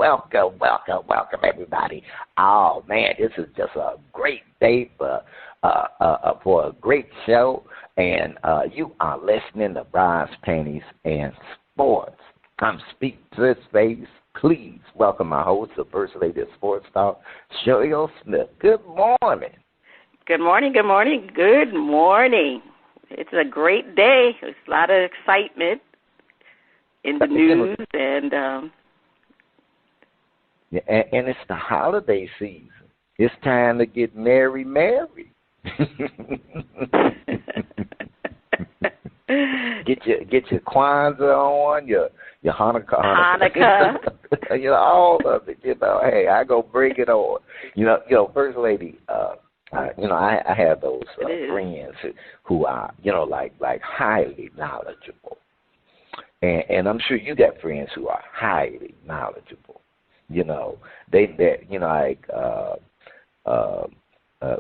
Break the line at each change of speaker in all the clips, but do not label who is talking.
welcome, everybody. Oh, man, this is just a great day for a great show, and you are listening to Panties and Sports. I'm speaking to this space. Please welcome my host, the First Lady of Sports Talk, Shirley Smith. Good morning.
Good morning. It's a great day. There's a lot of excitement in the news, and
it's the holiday season. It's time to get merry. Get your Kwanzaa on, your Hanukkah. All of it. Hey, I go bring it on. First Lady. I have those friends who are, like highly knowledgeable, and I'm sure you got friends who are highly knowledgeable.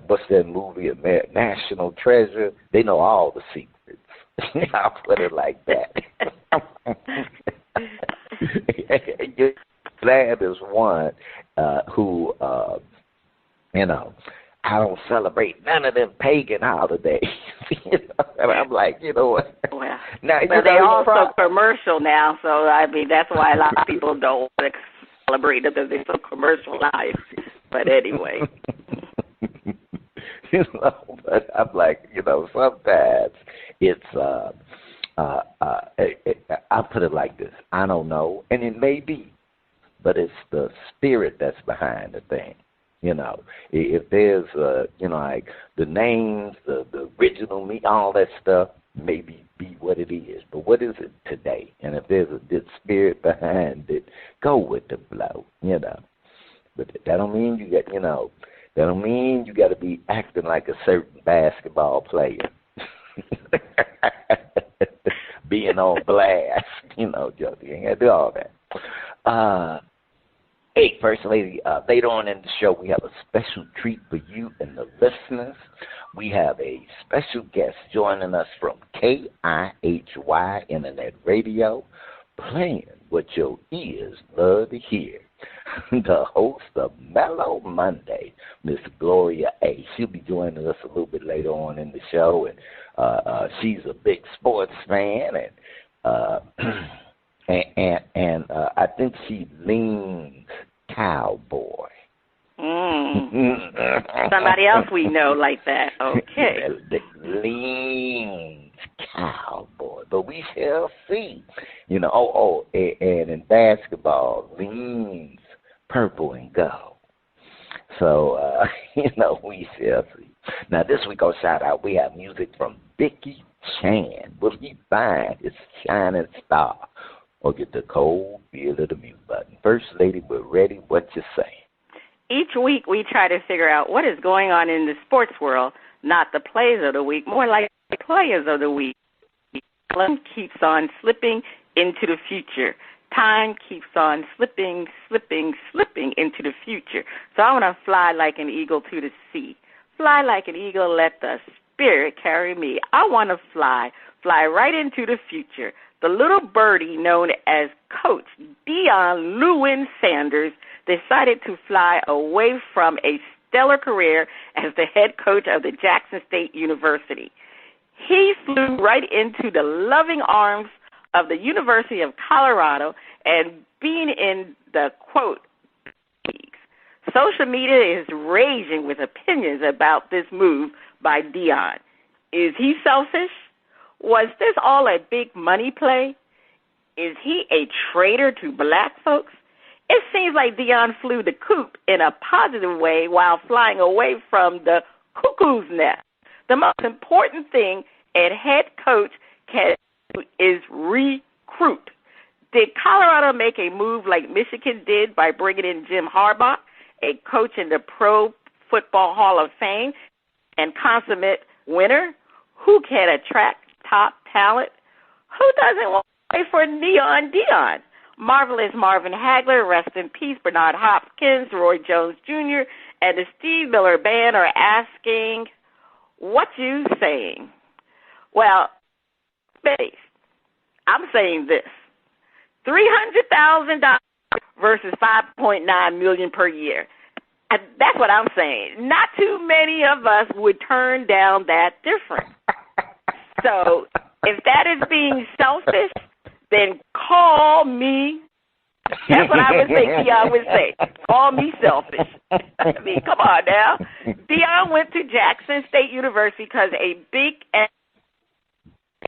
What's that movie, National Treasure? They know all the secrets. I'll put it like that. That is one who, I don't celebrate none of them pagan holidays. And I'm like, what?
Well, they're all so commercial now, so that's why a lot of people don't want to celebrate them because they're so commercialized. But anyway.
But I'm like, sometimes it's, I put it like this. I don't know, and it may be, but it's the spirit that's behind the thing. If there's, like the names, the original me, all that stuff, maybe be what it is. But what is it today? And if there's a good spirit behind it, go with the flow, But that don't mean you got, that don't mean you got to be acting like a certain basketball player. Being on blast, Jody. You ain't got to do all that. Hey, First Lady, later on in the show, we have a special treat for you and the listeners. We have a special guest joining us from KIHY Internet Radio, playing what your ears love to hear. The host of Mellow Monday, Miss Gloria A. She'll be joining us a little bit later on in the show, and she's a big sports fan, and I think she leans cowboy.
Somebody else we know like that. Okay.
Leans cowboy, but we shall see. And in basketball, leans purple and gold. So, we shall see. Now, this week on Shout Out, we have music from Vicky Chand. Will he find his shining star or get the cold feel of the mute button? First Lady, we're ready. What you say?
Each week we try to figure out what is going on in the sports world, not the plays of the week, more like the players of the week. Time keeps on slipping into the future. Time keeps on slipping into the future. So I want to fly like an eagle to the sea. Fly like an eagle, let the spirit carry me. I want to fly right into the future. The little birdie known as Coach Deion Lewin Sanders decided to fly away from a stellar career as the head coach of the Jackson State University. He flew right into the loving arms of the University of Colorado and being in the, quote, leagues. Social media is raging with opinions about this move by Deion. Is he selfish? Was this all a big money play? Is he a traitor to black folks? It seems like Deion flew the coop in a positive way while flying away from the cuckoo's nest. The most important thing a head coach can do is recruit. Did Colorado make a move like Michigan did by bringing in Jim Harbaugh, a coach in the Pro Football Hall of Fame and consummate winner who can attract top talent? Who doesn't want to play for Neon Deion? Marvelous Marvin Hagler, rest in peace, Bernard Hopkins, Roy Jones Jr., and the Steve Miller Band are asking, what you saying? Well, I'm saying this. $300,000 versus $5.9 million per year. And that's what I'm saying. Not too many of us would turn down that difference. So if that is being selfish, then call me. That's what I would think Deion would say. Call me selfish. I mean, come on now. Deion went to Jackson State University because a big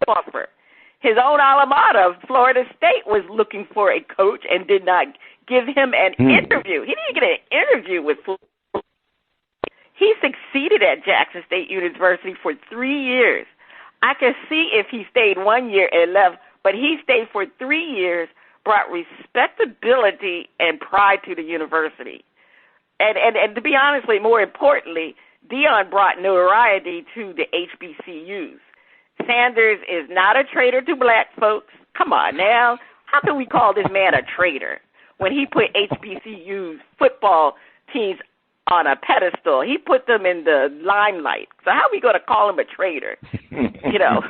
offer. His own alma mater, Florida State, was looking for a coach and did not give him an interview. He didn't get an interview with Florida. He succeeded at Jackson State University for 3 years. I could see if he stayed 1 year and left, but he stayed for 3 years, brought respectability and pride to the university. And to be honest, more importantly, Deion brought notoriety to the HBCUs. Sanders is not a traitor to black folks. Come on now. How can we call this man a traitor when he put HBCUs football teams on a pedestal? He put them in the limelight. So how are we going to call him a traitor? You know,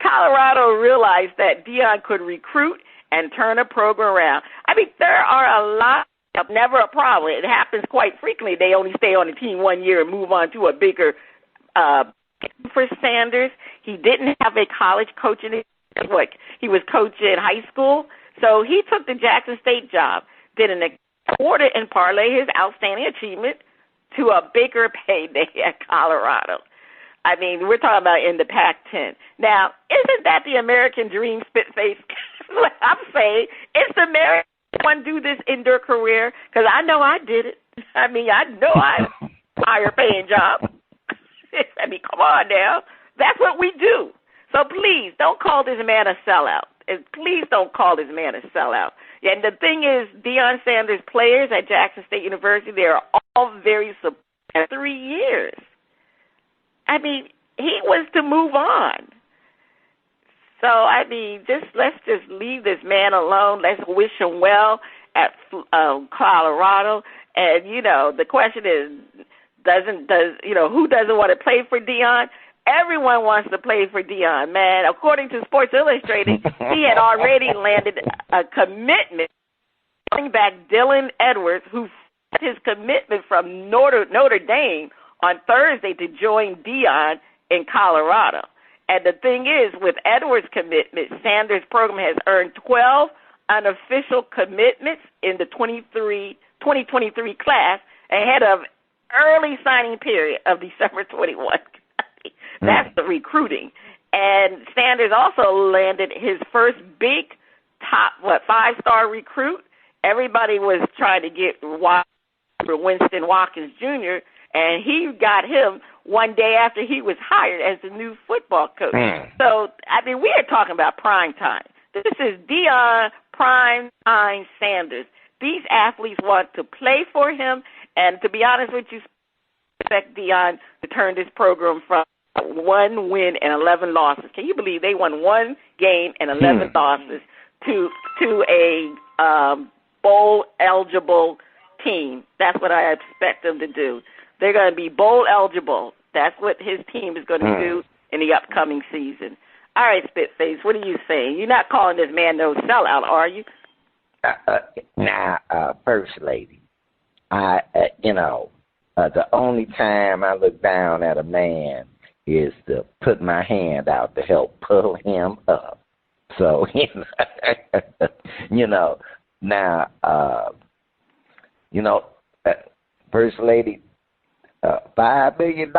Colorado realized that Deion could recruit and turn a program around. I mean, there are a lot of never a problem. It happens quite frequently. They only stay on the team 1 year and move on to a bigger for Sanders. He didn't have a college coaching. He was coaching in high school. So he took the Jackson State job, did an quarter and parlay his outstanding achievement to a bigger payday at Colorado. I mean, we're talking about in the Pac-10. Now, isn't that the American dream, Spitface? I'm saying it's the American one do this in their career, because I know I did it. I mean, I know I had a higher paying job. I mean, come on now. That's what we do. So please don't call this man a sellout. And please don't call this man a sellout. And the thing is, Deion Sanders players at Jackson State University, they are all very supportive. 3 years. I mean, he was to move on. So, I mean, let's just leave this man alone. Let's wish him well at Colorado. And, you know, the question is, who doesn't want to play for Deion? Everyone wants to play for Deion, man. According to Sports Illustrated, he had already landed a commitment. Running back Dylan Edwards, who his commitment from Notre Dame on Thursday to join Deion in Colorado. And the thing is, with Edwards' commitment, Sanders' program has earned 12 unofficial commitments in the 2023 class ahead of early signing period of December 21. That's the recruiting. And Sanders also landed his first big top, 5-star recruit. Everybody was trying to get Winston Watkins Jr., and he got him one day after he was hired as the new football coach. So, I mean, we are talking about prime time. This is Deion Prime Time Sanders. These athletes want to play for him, and to be honest with you, expect Deion to turn this program from 1 win and 11 losses. Can you believe they won 1 game and 11 losses to a bowl-eligible team? That's what I expect them to do. They're going to be bowl-eligible. That's what his team is going to do in the upcoming season. All right, Spitface, what are you saying? You're not calling this man no sellout, are you?
First Lady, the only time I look down at a man is to put my hand out to help pull him up. So, First Lady, $5 billion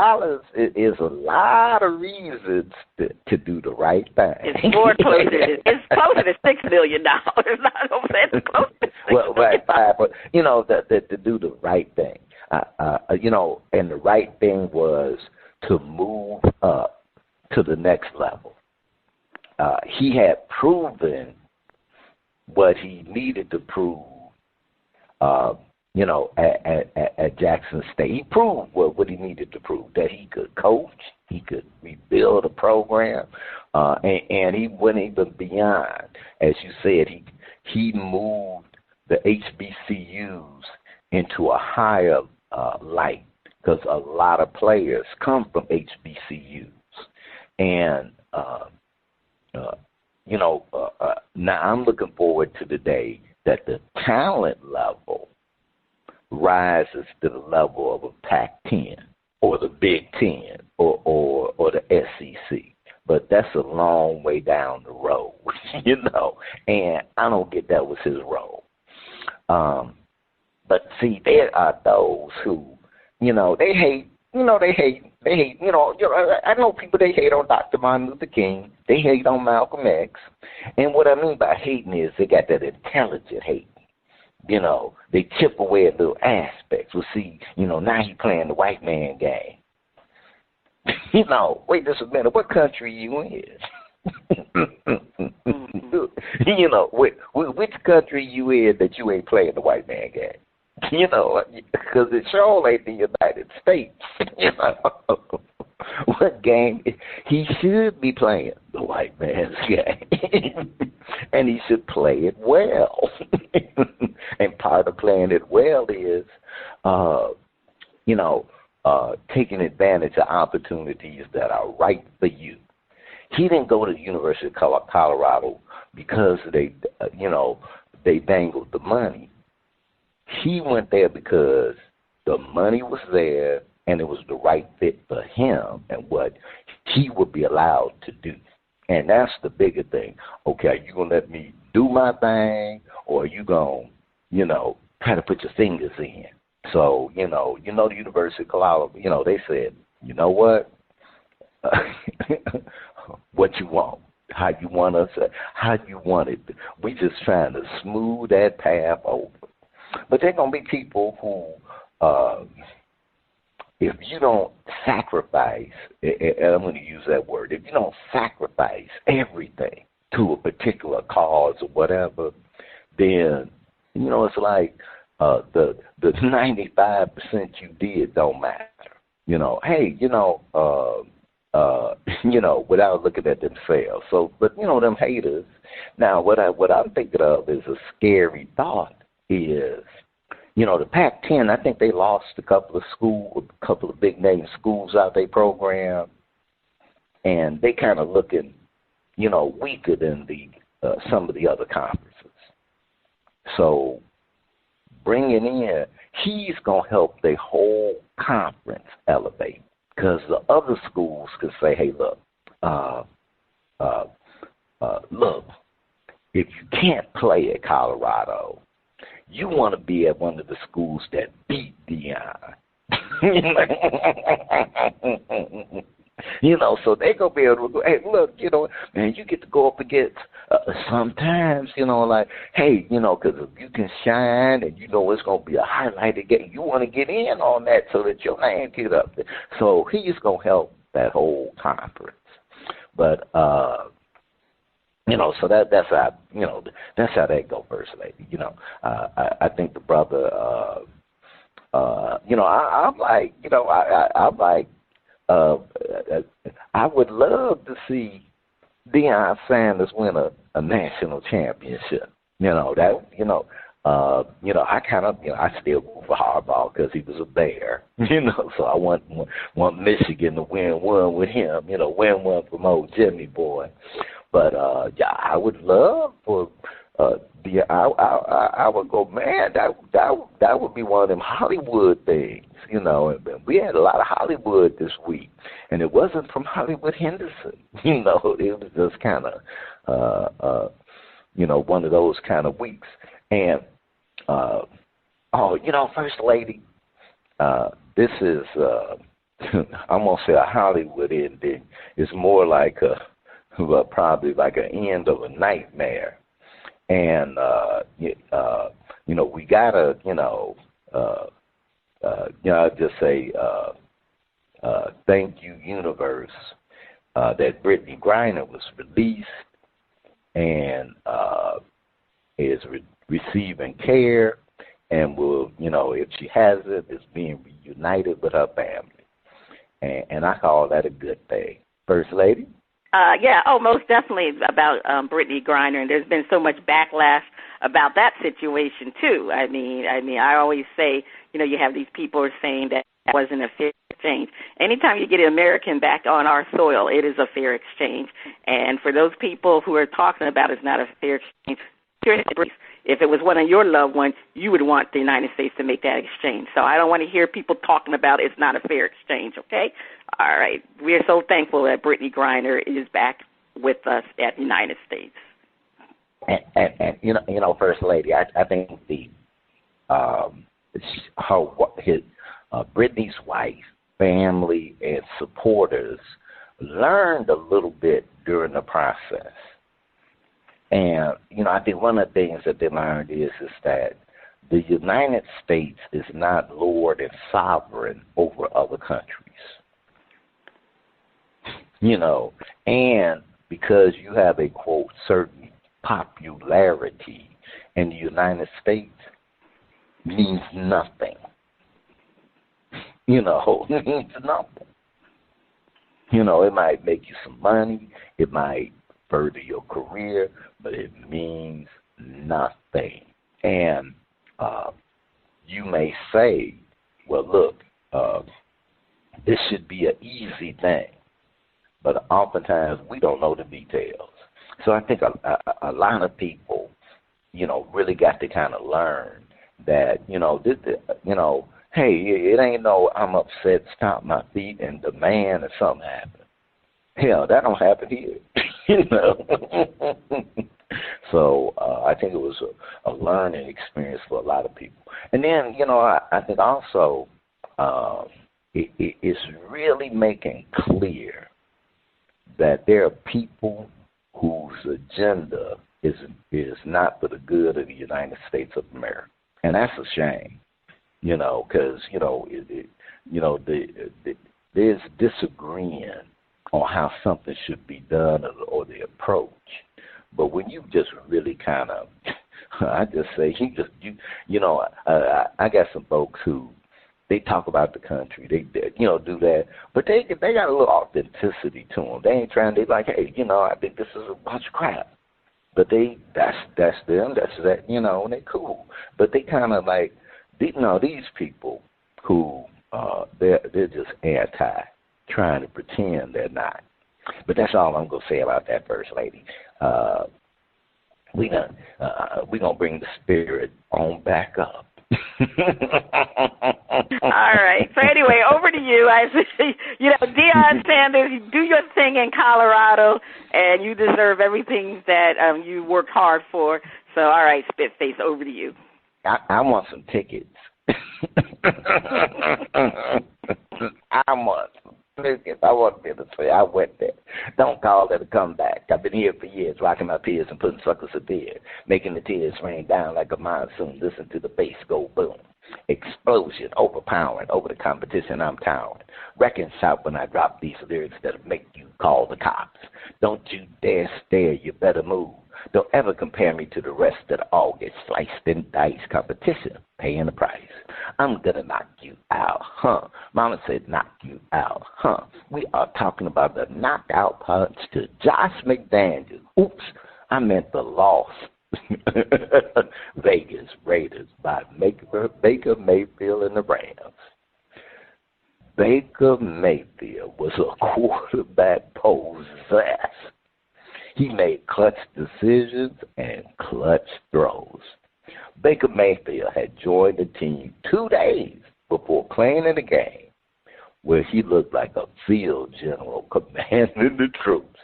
is a lot of reasons to do the right thing.
It's more closer. It's closer to $6 million. It's closer to $6
well, right, but to do the right thing. And the right thing was to move up to the next level. He had proven what he needed to prove. At Jackson State. He proved what he needed to prove, that he could coach, he could rebuild a program, and he went even beyond. As you said, he moved the HBCUs into a higher light, because a lot of players come from HBCUs. And, now I'm looking forward to the day that the talent level rises to the level of a Pac-10 or the Big Ten or the SEC. But that's a long way down the road, and I don't get that was his role. But see, there are those who, they hate, I know people, they hate on Dr. Martin Luther King. They hate on Malcolm X. And what I mean by hating is they got that intelligent hate. They chip away at little aspects. Well, see, now he playing the white man game. Wait just a minute, what country you in? Which country you in that you ain't playing the white man game? Because it sure ain't the United States. What game? He should be playing the white man's game. And he should play it well. And part of playing it well is, taking advantage of opportunities that are right for you. He didn't go to the University of Colorado because they dangled the money. He went there because the money was there and it was the right fit for him and what he would be allowed to do. And that's the bigger thing. Okay, are you going to let me do my thing, or are you going to, try to put your fingers in? So, the University of Colorado, they said, you know what? What you want, how you want it. We just trying to smooth that path over. But there are going to be people who, if you don't sacrifice, and I'm going to use that word, if you don't sacrifice everything to a particular cause or whatever, then, it's like the 95% you did don't matter. Without looking at themselves. So, but them haters. Now, what I'm thinking of is a scary thought. Is the Pac-10? I think they lost a couple of big name schools out their program, and they kind of looking, weaker than some of the other conferences. So, bringing in, he's gonna help the whole conference elevate. Because the other schools can say, hey, look, if you can't play at Colorado, you want to be at one of the schools that beat Deion. So they're going to be able to go, hey, look, man, you get to go up against sometimes, hey, because if you can shine and it's going to be a highlighted game, you want to get in on that so that your name get up there. So he's going to help that whole conference. But, so that's how, that's how that go, First Lady. I think the brother, I'm like, I would love to see Deion Sanders win a national championship. I kind of, I still go for Harbaugh because he was a Bear. So I want Michigan to win one with him. Win one from old Jimmy boy. But I would love for I would go, man, that would be one of them Hollywood things, And we had a lot of Hollywood this week, and it wasn't from Hollywood Henderson, It was just kind of, one of those kind of weeks. And First Lady, this is I'm gonna say a Hollywood ending. It's more like probably like an end of a nightmare. And, we gotta, I'll just say, thank you, universe, that Brittany Griner was released and is receiving care and will, if she has it, is being reunited with her family. And I call that a good thing. First Lady?
Most definitely about Brittany Griner, and there's been so much backlash about that situation too. I mean, I always say, you have these people are saying that wasn't a fair exchange. Anytime you get an American back on our soil, it is a fair exchange. And for those people who are talking about it's not a fair exchange, if it was one of your loved ones, you would want the United States to make that exchange. So I don't want to hear people talking about it's not a fair exchange, okay? All right. We are so thankful that Brittany Griner is back with us at the United States.
And First Lady, I think Brittany's wife, family, and supporters learned a little bit during the process. And, I think one of the things that they learned is that the United States is not lord and sovereign over other countries. And because you have a, quote, certain popularity in the United States means nothing. It means nothing. It might make you some money. It might further your career, but it means nothing. And you may say, well, look, this should be an easy thing. But oftentimes we don't know the details. So I think a lot of people, really got to kind of learn that, hey, it ain't no I'm upset, stomp my feet, and demand that something happen. Hell, that don't happen here. So I think it was a learning experience for a lot of people. And then, I think also it's really making clear that there are people whose agenda is not for the good of the United States of America. And that's a shame, because, there's disagreeing on how something should be done or the approach. But when you just really kind of, I just say, I got some folks who, they talk about the country, they do that, but they got a little authenticity to them. They ain't trying, they like, hey, I think this is a bunch of crap. But that's them, that's that, and they cool. But they kind of like, these people who, they're just anti, trying to pretend they're not. But that's all I'm going to say about that, First Lady. We gonna bring the spirit on back up.
All right. So anyway, over to you. I see, Deion Sanders, you do your thing in Colorado, and you deserve everything that you worked hard for. So, all right, Spitface, over to you.
I want some tickets. I want some tickets. I want them to say I went there. Don't call it a comeback. I've been here for years, rocking my peers and putting suckers to bed, making the tears rain down like a monsoon. Listen to the bass go boom. Explosion, overpowering over the competition I'm towering. Wrecking shout when I drop these lyrics that'll make you call the cops. Don't you dare stare, you better move. Don't ever compare me to the rest that all get sliced and diced. Competition, paying the price. I'm gonna knock you out, huh? Mama said knock you out, huh? We are talking about the knockout punch to Josh McDaniels. Oops, I meant the loss. Vegas Raiders by Baker Mayfield and the Rams. Baker Mayfield was a quarterback possessed. He made clutch decisions and clutch throws. Baker Mayfield had joined the team 2 days before playing in the game, where he looked like a field general commanding the troops.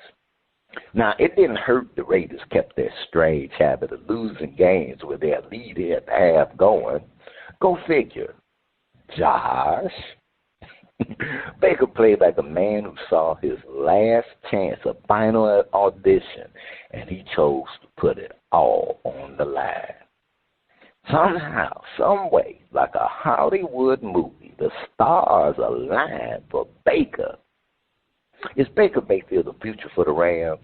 Now, it didn't hurt the Raiders kept their strange habit of losing games with their lead at half going. Go figure. Josh. Baker played like a man who saw his last chance, a final audition, and he chose to put it all on the line. Somehow, some way, like a Hollywood movie, the stars aligned for Baker. Is Baker Mayfield the future for the Rams?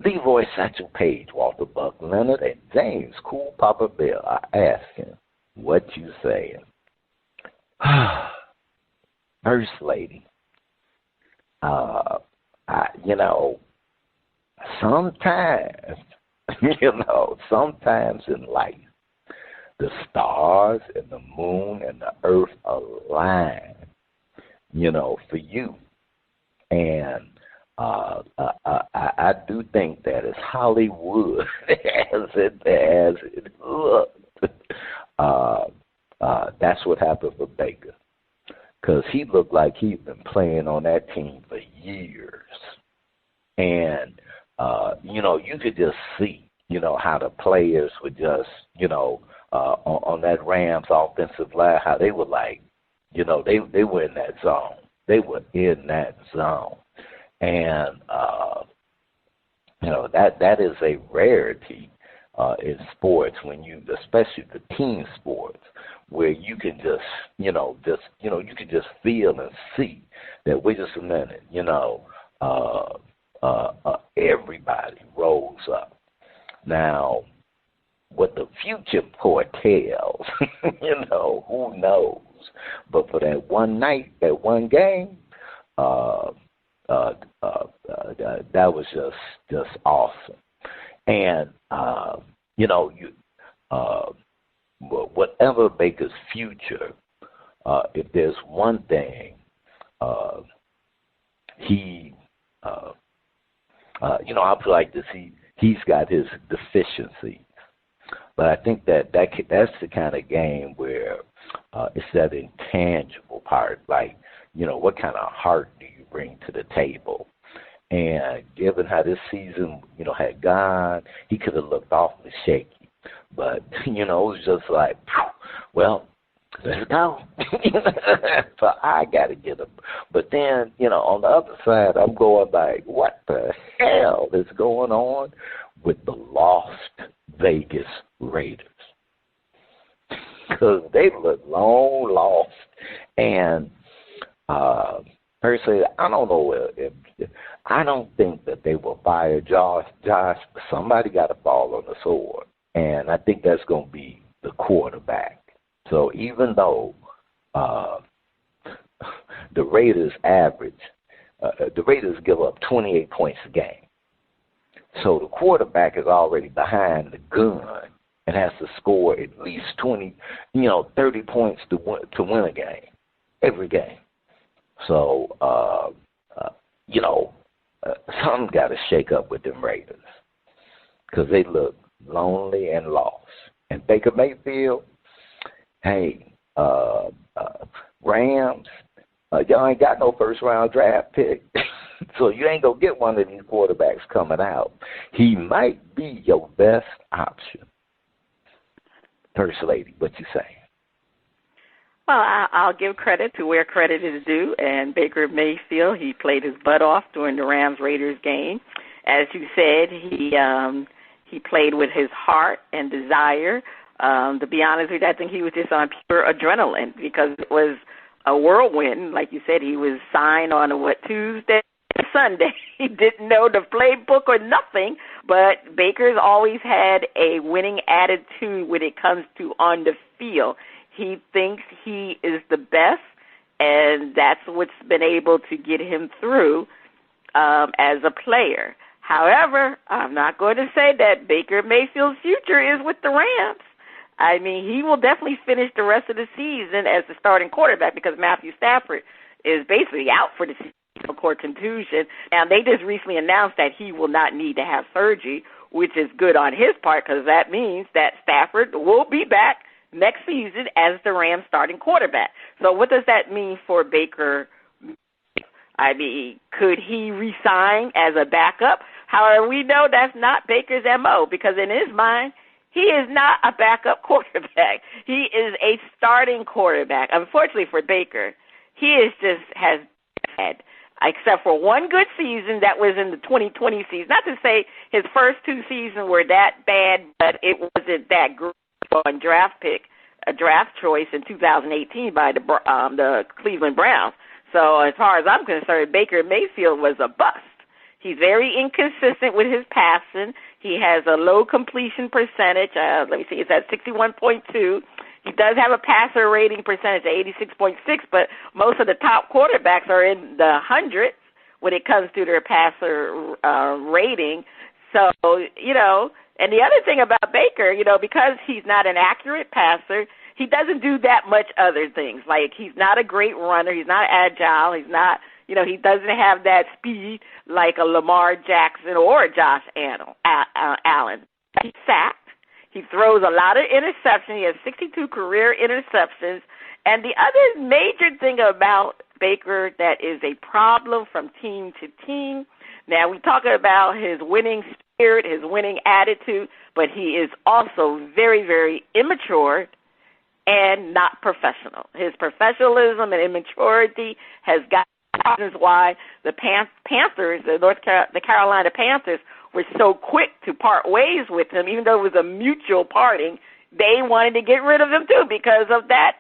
Leroy Satchel Paige, Walter Buck Leonard, and James Cool Papa Bell are asking, what you saying? First Lady, sometimes in life, the stars and the moon and the earth align, for you. And I do think that as Hollywood as it looked, that's what happened for Baker, because he looked like he'd been playing on that team for years, and you could just see how the players would just on that Rams offensive line, how they were like, they were in that zone. They were in that zone. And, that is a rarity in sports when especially the team sports, where you can just, you can just feel and see that, wait just a minute, everybody rolls up. Now, what the future foretells, who knows? But for that one night, that one game, that was just awesome. And whatever Baker's future, if there's one thing, he, I feel like this. He's got his deficiencies, but I think that's the kind of game where it's that intangible part, like what kind of heart do you bring to the table? And given how this season, had gone, he could have looked awfully shaky. But, it was just like, well, let's go. So I got to get him. But then, on the other side, I'm going like, what the hell is going on with the lost Vegas Raiders? Because they look long lost. And personally, I don't know if I don't think that they will fire Josh. Somebody got to fall on the sword, and I think that's going to be the quarterback. So even though the Raiders give up 28 points a game, so the quarterback is already behind the gun and has to score at least 30 points to win a game, every game. So, something got to shake up with them Raiders, because they look lonely and lost. And Baker Mayfield, hey, Rams, y'all ain't got no first-round draft pick, so you ain't going to get one of these quarterbacks coming out. He might be your best option. First Lady, what you say?
Well, I'll give credit to where credit is due, and Baker Mayfield, he played his butt off during the Rams-Raiders game. As you said, he played with his heart and desire. To be honest with you, I think he was just on pure adrenaline, because it was a whirlwind. Like you said, he was signed on, Tuesday, Sunday. He didn't know the playbook or nothing, but Baker's always had a winning attitude when it comes to on the field. He thinks he is the best, and that's what's been able to get him through as a player. However, I'm not going to say that Baker Mayfield's future is with the Rams. I mean, he will definitely finish the rest of the season as the starting quarterback, because Matthew Stafford is basically out for the season for contusion. And they just recently announced that he will not need to have surgery, which is good on his part, because that means that Stafford will be back next season as the Rams starting quarterback. So what does that mean for Baker? I mean, could he resign as a backup? However, we know that's not Baker's MO, because in his mind, he is not a backup quarterback. He is a starting quarterback. Unfortunately for Baker, he has had, except for one good season that was in the 2020 season. Not to say his first two seasons were that bad, but it wasn't that great on a draft choice in 2018 by the Cleveland Browns. So as far as I'm concerned, Baker Mayfield was a bust. He's very inconsistent with his passing. He has a low completion percentage. Let me see, it's at 61.2. He does have a passer rating percentage of 86.6, but most of the top quarterbacks are in the hundreds when it comes to their passer rating. So, and the other thing about Baker, because he's not an accurate passer, he doesn't do that much other things. Like, he's not a great runner. He's not agile. He's not, You know, he doesn't have that speed like a Lamar Jackson or a Josh Allen. He's sacked. He throws a lot of interceptions. He has 62 career interceptions. And the other major thing about Baker that is a problem from team to team, now we're talking about his winning spirit, his winning attitude, but he is also very, very immature and not professional. His professionalism and immaturity has got reasons why the Panthers, the Carolina Panthers, were so quick to part ways with him, even though it was a mutual parting. They wanted to get rid of him too because of that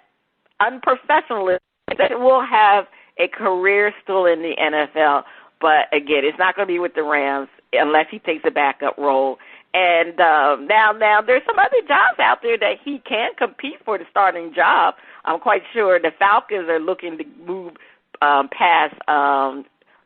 unprofessionalism. That will have a career still in the NFL, but again, it's not going to be with the Rams unless he takes a backup role. And now there's some other jobs out there that he can compete for the starting job. I'm quite sure the Falcons are looking to move past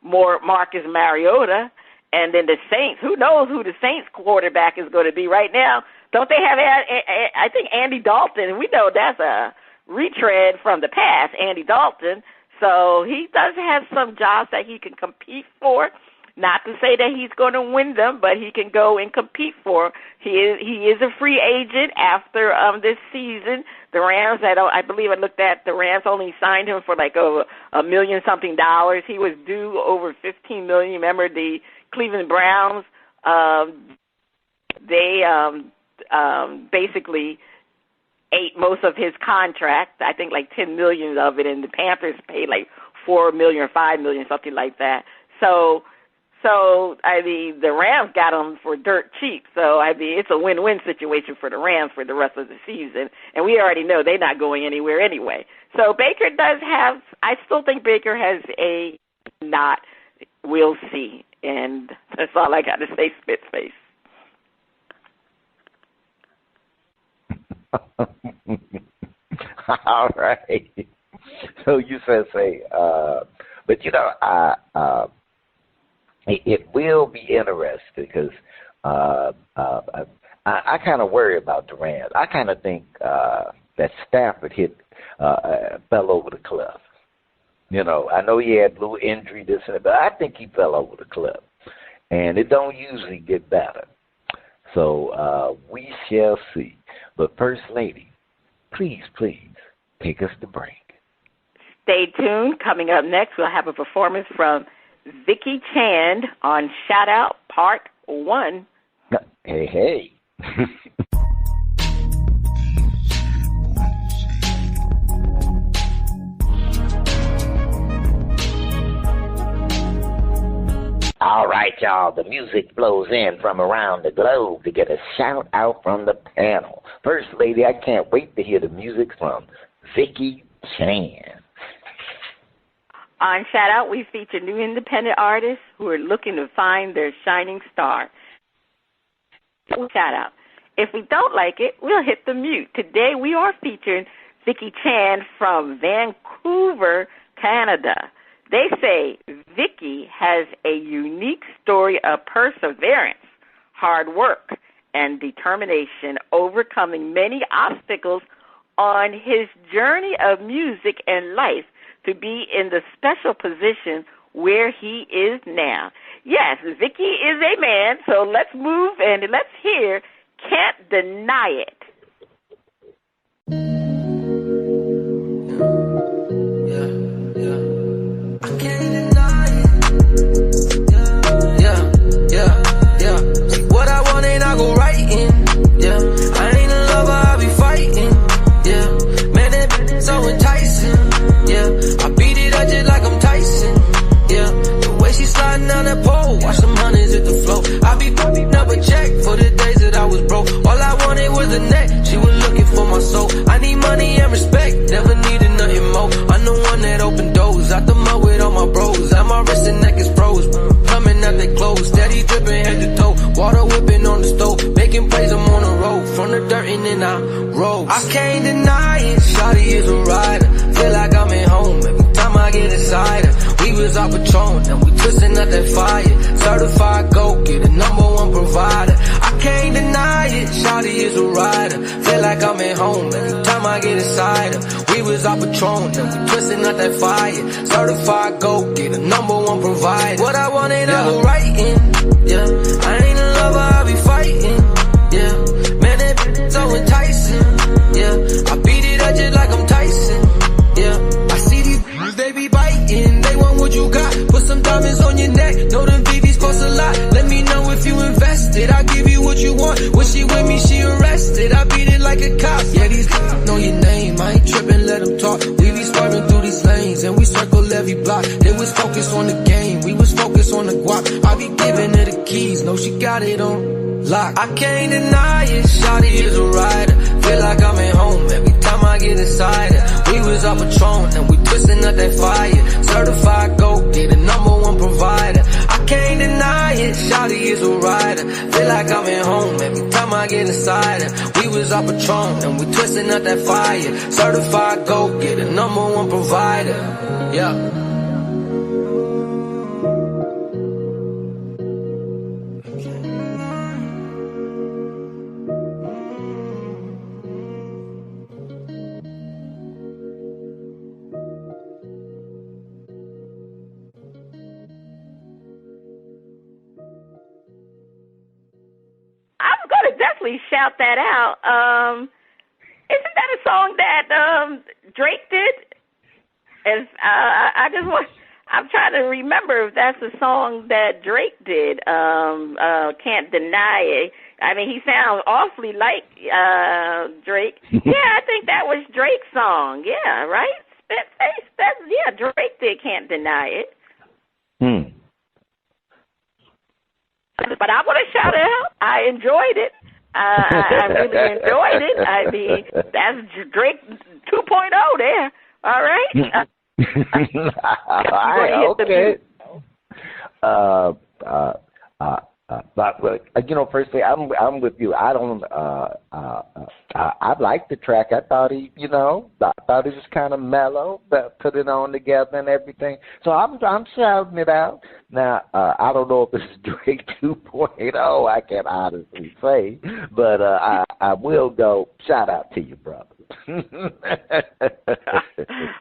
more Marcus Mariota. And then the Saints, who knows who the Saints quarterback is going to be right now? Don't they have, I think, Andy Dalton? We know that's a retread from the past, Andy Dalton. So he does have some jobs that he can compete for. Not to say that he's going to win them, but he can go and compete for. He is a free agent after this season. The Rams, I believe I looked at, the Rams only signed him for like over $1 million something. He was due over $15 million. Remember the Cleveland Browns? They basically ate most of his contract. I think like $10 million of it, and the Panthers paid like $4 million or $5 million, something like that. So I mean, the Rams got him for dirt cheap. So I mean, it's a win-win situation for the Rams for the rest of the season, and we already know they're not going anywhere anyway. So Baker does have. I still think Baker has a not. We'll see, and that's all I got to say. Spitface.
All right. So you say, but you know, it will be interesting because I kind of worry about the Rams. I kind of think that Stafford fell over the cliff. You know, I know he had a little injury, this and that, but I think he fell over the cliff. And it don't usually get better. So we shall see. But First Lady, please take us to break.
Stay tuned. Coming up next, we'll have a performance from Vicky Chand on Shout Out Part 1.
Hey. All right, y'all. The music flows in from around the globe to get a shout out from the panel. First Lady, I can't wait to hear the music from Vicky Chand.
On Shout Out, we feature new independent artists who are looking to find their shining star. Shout out. If we don't like it, we'll hit the mute. Today we are featuring Vicky Chand from Vancouver, Canada. They say Vicky has a unique story of perseverance, hard work, and determination, overcoming many obstacles on his journey of music and life to be in the special position where he is now. Yes, Vicky is a man, so let's move and let's hear Can't Deny It.
I go right in, yeah. I ain't in love, I be fighting, yeah. Man, that bitch so enticing, yeah. I beat it up just like I'm Tyson, yeah. The way she sliding down that pole, watch them hundreds hit the floor. I be popping up a check for the days that I was broke. All I wanted was a neck, she was looking for my soul. I need money and respect, never needed nothing more. I'm the one that opened doors, out the mud with all my bros. At my wrist and neck is froze, coming out they clothes, steady dripping head to toe. Water whipping on the stove, making plays, I'm on the road. From the dirt and then I roll. I can't deny it, shawty is a rider. Feel like I'm at home every time I get inside her. We was out Patron and we twisting up that fire. Certified go, get a #1 provider. I can't deny it, shawty is a rider. Feel like I'm at home every time I get inside her. We was all Patron and we twisting out that fire. Certified go get a #1 provider. What I wanted, I was writing. Yeah, I ain't a lover, I be fighting. Yeah, man, that bitch so enticing. Yeah, I beat it up just like I'm Tyson. Yeah, I see these they be biting. They want what you got. Put some diamonds on your neck. Know them BBs cost a lot. Let me know if you invested. I give you what you want. When she with me, she arrested. I beat it like a cop. Yeah, these know your name. I ain't tripping, let them talk. We be swerving through these lanes and we circle every block. They was focused on the game. We was focused on the guap. I be giving her the keys. No, she got it on lock. I can't deny it. Shawty is a rider. Feel like I'm at home every time I get inside her. We was up Patron and we twisting up that fire. Certified go get a #1 provider. I can't deny it. Shawty is a rider. Feel like I'm at home every time I get inside her. We was up Patron and we twisting up that fire. Certified go get a #1 provider. Yeah.
Definitely shout that out. Isn't that a song that Drake did? If I just want, I'm trying to remember if that's a song that Drake did. Can't deny it. I mean, he sounds awfully like Drake. Yeah, I think that was Drake's song. Yeah, right. Spitface. Drake did. Can't deny it. But I want to shout it out. I enjoyed it. I really enjoyed it. I mean, that's Drake 2.0 there. All right.
Okay. But firstly, I'm with you. I don't. I like the track. I thought he was kind of mellow, but put it on together and everything. So I'm shouting it out. Now I don't know if it's Drake 2.0. I can't honestly say, but I will go. Shout out to you, brother.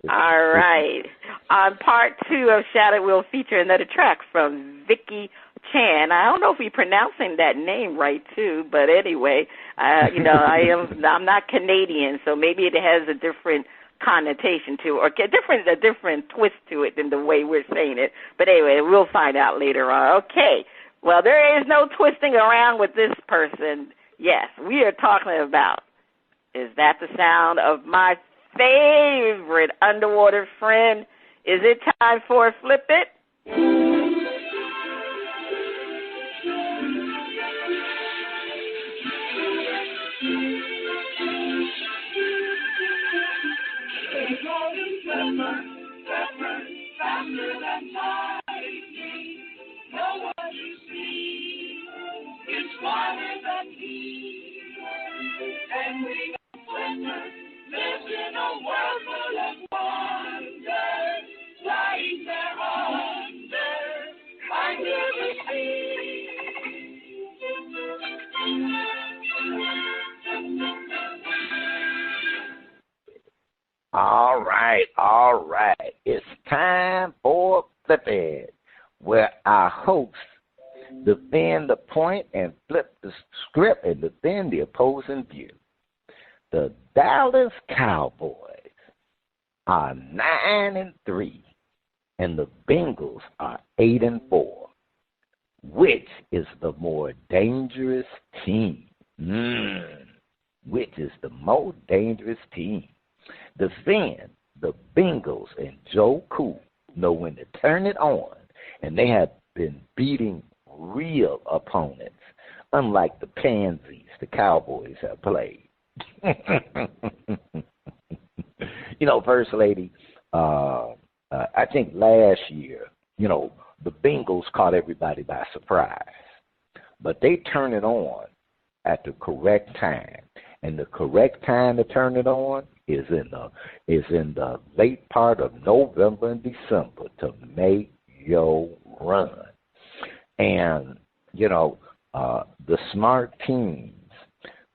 All right. On part 2 of Shout It, we'll feature another track from Vicky Chand. I don't know if we're pronouncing that name right too, but anyway, I'm not Canadian, so maybe it has a different connotation to it, or a different twist to it than the way we're saying it. But anyway, we'll find out later on. Okay. Well, there is no twisting around with this person. Yes, we are talking about, is that the sound of my favorite underwater friend? Is it time for Flip It?
Faster than lightning, know what you see, it's smarter than he, and we got swimmers, lives in a world full of wonders, lying there under the sea.
All right. It's time for Flip It, where our hosts defend the point and flip the script and defend the opposing view. The Dallas Cowboys are 9-3, and the Bengals are 8-4. Which is the more dangerous team? Which is the most dangerous team? Defend the Bengals and Joe Cool know when to turn it on, and they have been beating real opponents, unlike the pansies the Cowboys have played. First Lady, I think last year, the Bengals caught everybody by surprise, but they turn it on at the correct time, and the correct time to turn it on is in the late part of November and December to make your run. And the smart teams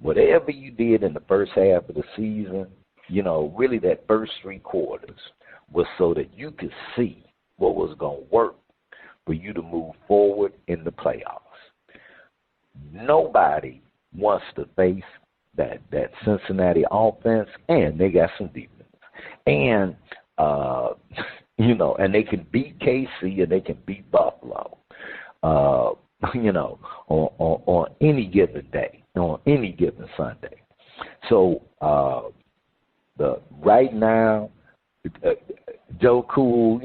whatever you did in the first half of the season, really that first 3 quarters was so that you could see what was going to work for you to move forward in the playoffs. Nobody wants to face that Cincinnati offense, and they got some defense. And, and they can beat KC and they can beat Buffalo, on any given day, on any given Sunday. So right now, Joe Cool,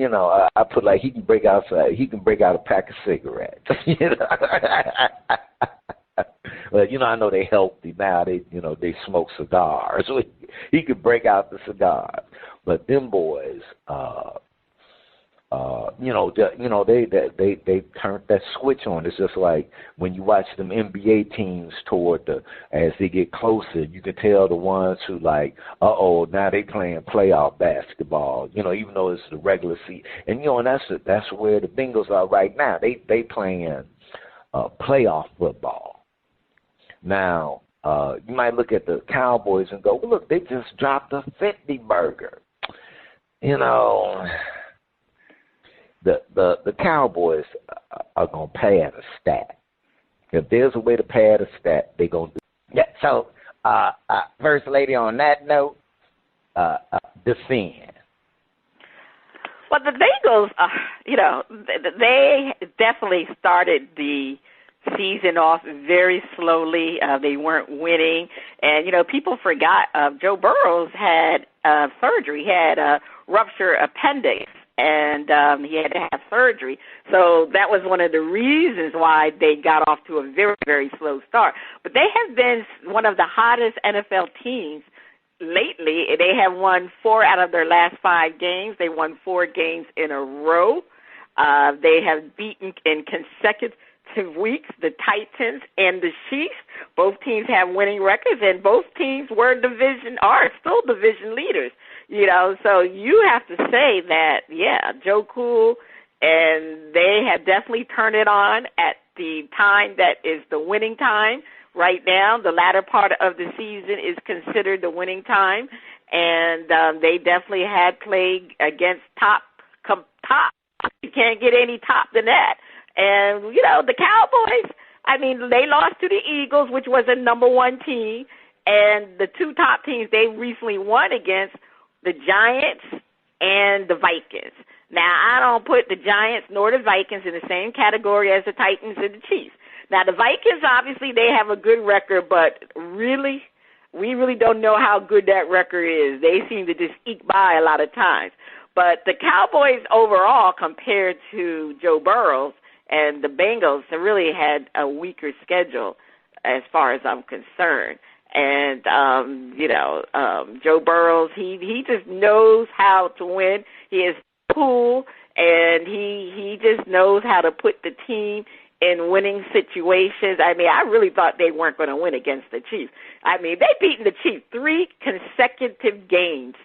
I put like he can break out a pack of cigarettes. Well, I know they healthy now. They smoke cigars. So he could break out the cigars. But them boys, they turned that switch on. It's just like when you watch them NBA teams as they get closer, you can tell the ones who now they playing playoff basketball. Even though it's the regular season, and that's where the Bengals are right now. They playing playoff football. Now, you might look at the Cowboys and go, well, look, they just dropped a 50 burger. The Cowboys are going to pad a stat. If there's a way to pad a stat, they're going to do it. Yeah, so, First Lady, on that note, defend.
Well, the Bengals, they definitely started the season off very slowly. They weren't winning. And, people forgot Joe Burrows had surgery. He had a ruptured appendix, and he had to have surgery. So that was one of the reasons why they got off to a very, very slow start. But they have been one of the hottest NFL teams lately. They have won 4 out of their last 5 games. They won 4 games in a row. They have beaten in consecutive weeks the Titans and the Chiefs. Both teams have winning records, and both teams are still division leaders. So you have to say that, Joe Cool, and they have definitely turned it on at the time that is the winning time. Right now, the latter part of the season is considered the winning time, and they definitely had played against top. You can't get any top than that. And, the Cowboys, they lost to the Eagles, which was a number 1 team, and the 2 top teams they recently won against, the Giants and the Vikings. Now, I don't put the Giants nor the Vikings in the same category as the Titans and the Chiefs. Now, the Vikings, obviously, they have a good record, but we really don't know how good that record is. They seem to just eke by a lot of times. But the Cowboys overall, compared to Joe Burrows and the Bengals, they really had a weaker schedule as far as I'm concerned. And, Joe Burrows, he just knows how to win. He is cool, and he just knows how to put the team in winning situations. I really thought they weren't going to win against the Chiefs. They beaten the Chiefs 3 consecutive games,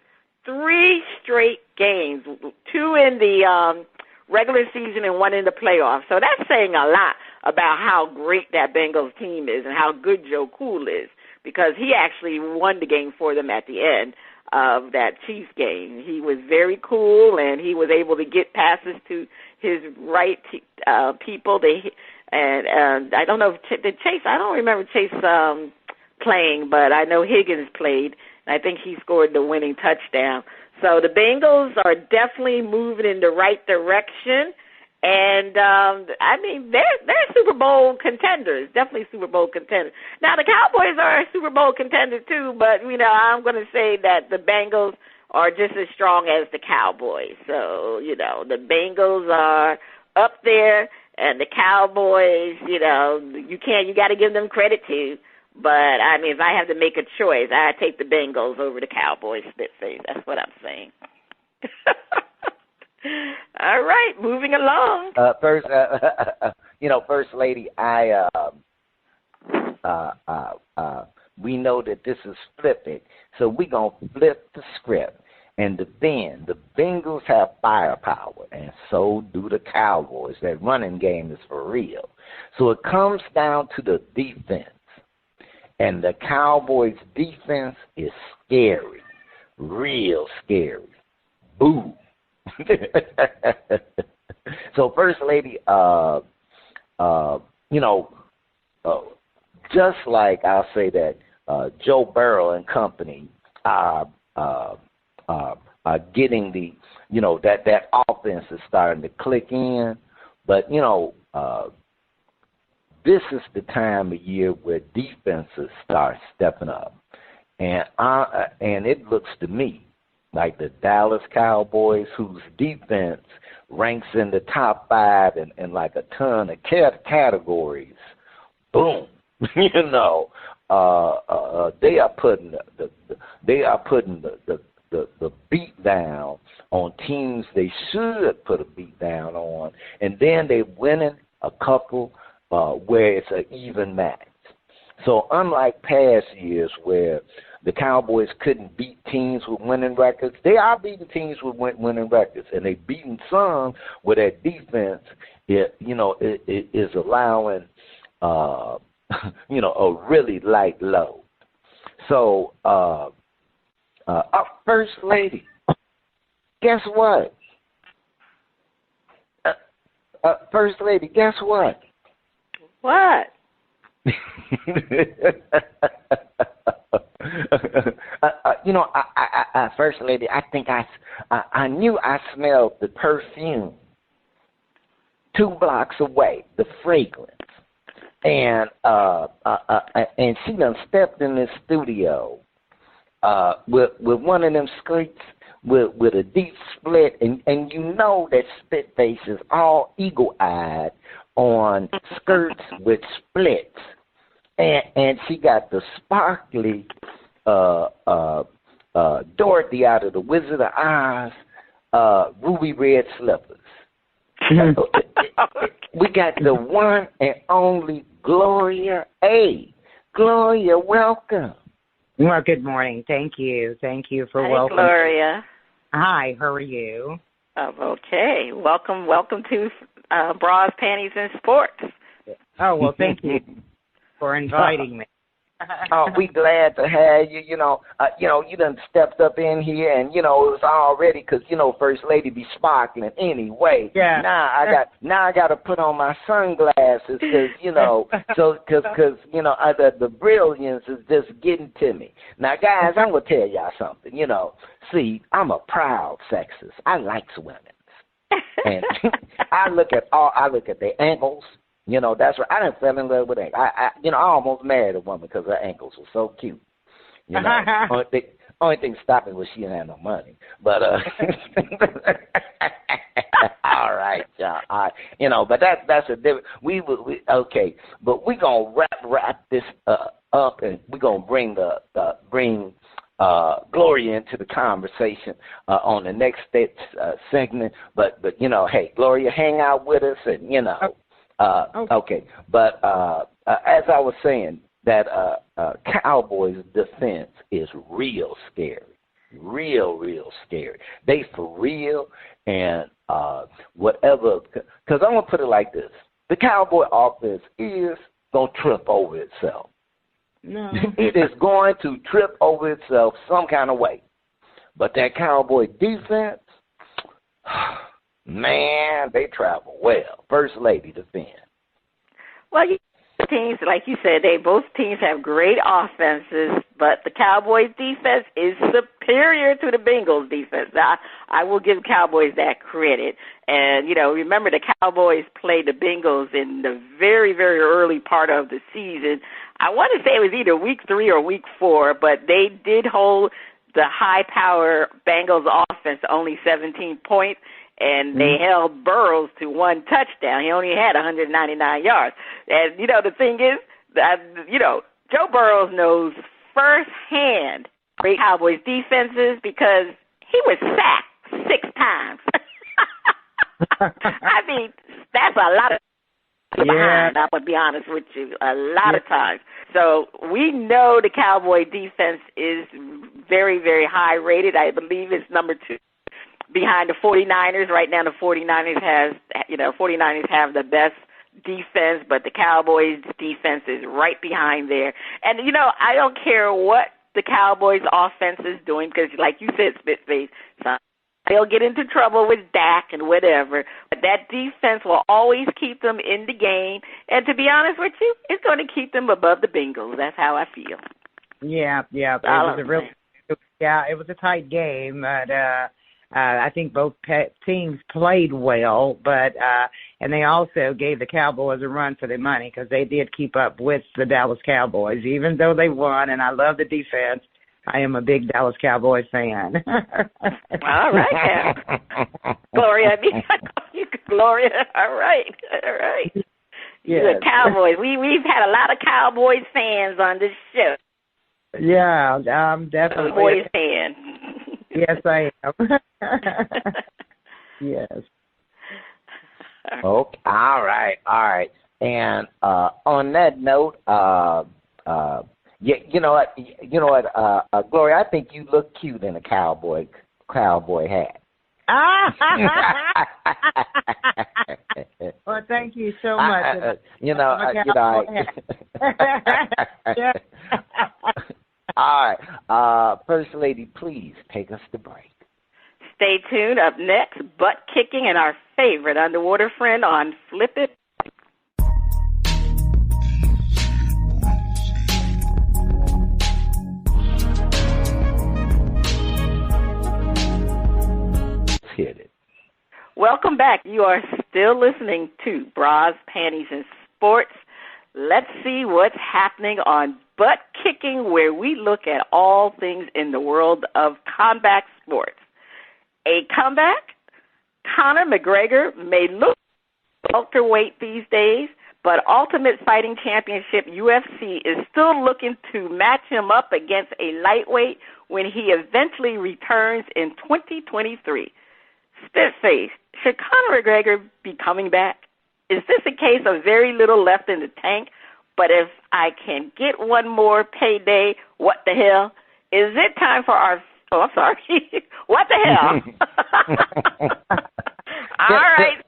3 straight games, 2 in the regular season and 1 in the playoffs. So that's saying a lot about how great that Bengals team is and how good Joe Cool is, because he actually won the game for them at the end of that Chiefs game. He was very cool, and he was able to get passes to his right people. And I don't know if Chase. I don't remember Chase playing, but I know Higgins played. And I think he scored the winning touchdown. So the Bengals are definitely moving in the right direction. And, they're Super Bowl contenders, definitely Super Bowl contenders. Now, the Cowboys are a Super Bowl contender, too, but, I'm going to say that the Bengals are just as strong as the Cowboys. So, the Bengals are up there, and the Cowboys, you got to give them credit, too. But, if I have to make a choice, I take the Bengals over the Cowboys, spit-face. That's what I'm saying. All right, moving along.
First Lady, we know that this is flipping, so we're going to flip the script and defend. The Bengals have firepower, and so do the Cowboys. That running game is for real. So it comes down to the defense. And the Cowboys' defense is scary, real scary. Boo. So, First Lady, just like I'll say that Joe Burrow and company are getting the, that offense is starting to click in. But, this is the time of year where defenses start stepping up. And it looks to me like the Dallas Cowboys, whose defense ranks in the top 5 in like a ton of categories, boom, they are putting the beat down on teams they should put a beat down on, and then they're winning a couple where it's an even match. So unlike past years where the Cowboys couldn't beat teams with winning records, they are beating teams with winning records, and they're beating some where their defense, it is allowing, a really light load. So, First Lady, guess what? First Lady, guess what?
What?
First Lady, I think I knew I smelled the perfume 2 blocks away, the fragrance, and she done stepped in this studio with one of them skirts with a deep split, and that Spitface is all eagle-eyed on skirts with splits. And she got the sparkly Dorothy out of the Wizard of Oz, ruby red slippers. We got the one and only Gloria A. Gloria, welcome.
Well, good morning. Thank you. Thank you for welcoming.
Hi, Gloria.
Hi, how are you?
Okay. Welcome to Bras, Panties, and Sports.
Oh, well, thank you for inviting me.
We glad to have you. You done stepped up in here, and it was already because First Lady be sparkling anyway.
Yeah.
Now I got to put on my sunglasses because the brilliance is just getting to me. Now, guys, I'm gonna tell y'all something. See, I'm a proud sexist. I like women, and I look at their ankles. That's right. I didn't fall in love with ankles. I almost married a woman because her ankles were so cute. Only thing stopping was she didn't have no money. But all right, y'all. But that's a different. Okay. But we gonna wrap this up, and we gonna bring Gloria into the conversation on the next segment. But hey, Gloria, hang out with us, and Okay, but as I was saying, that Cowboys' defense is real scary, real scary. They for real, and whatever. Because I'm gonna put it like this: the Cowboy offense is gonna trip over itself.
No,
it is going to trip over itself some kind of way. But that Cowboy defense. Man, they travel well. First Lady defend.
Well, teams, like you said, both teams have great offenses, but the Cowboys' defense is superior to the Bengals' defense. I will give Cowboys that credit. And, remember the Cowboys played the Bengals in the very, very early part of the season. I want to say it was either week 3 or week 4, but they did hold the high-power Bengals offense to only 17 points. And they held Burrows to 1 touchdown. He only had 199 yards. And, the thing is, Joe Burrows knows firsthand great Cowboys defenses because he was sacked 6 times. I mean, that's a lot of behind, I would be honest with you, a lot of times. So we know the Cowboy defense is very, very high rated. I believe it's number 2. Behind the 49ers. Right now the 49ers have the best defense, but the Cowboys' defense is right behind there. And, I don't care what the Cowboys' offense is doing because, like you said, Spitface, they'll get into trouble with Dak and whatever, but that defense will always keep them in the game. And to be honest with you, it's going to keep them above the Bengals. That's how I feel.
Yeah. It was a tight game, but I think both teams played well, but and they also gave the Cowboys a run for their money because they did keep up with the Dallas Cowboys, even though they won. And I love the defense. I am a big Dallas Cowboys fan.
All right, Gloria. Gloria. All right.
Yes.
The Cowboys. We've had a lot of Cowboys fans on this show.
Yeah, I'm definitely
Cowboys fan.
Yes, I am. Yes.
Okay. All right. And on that note, you know what, Gloria, I think you look cute in a cowboy hat.
Well, thank you so much.
All right. First Lady, please take us to break.
Stay tuned. Up next, butt kicking and our favorite underwater friend on Flip It.
Hit it.
Welcome back. You are still listening to Bras, Panties, and Sports. Let's see what's happening on Butt Kicking, where we look at all things in the world of combat sports. A comeback? Conor McGregor may look welterweight these days, but Ultimate Fighting Championship UFC is still looking to match him up against a lightweight when he eventually returns in 2023. Spitface, should Conor McGregor be coming back? Is this a case of very little left in the tank, but if I can get one more payday, what the hell? Is it time for our... Oh, I'm sorry. What the hell? All right.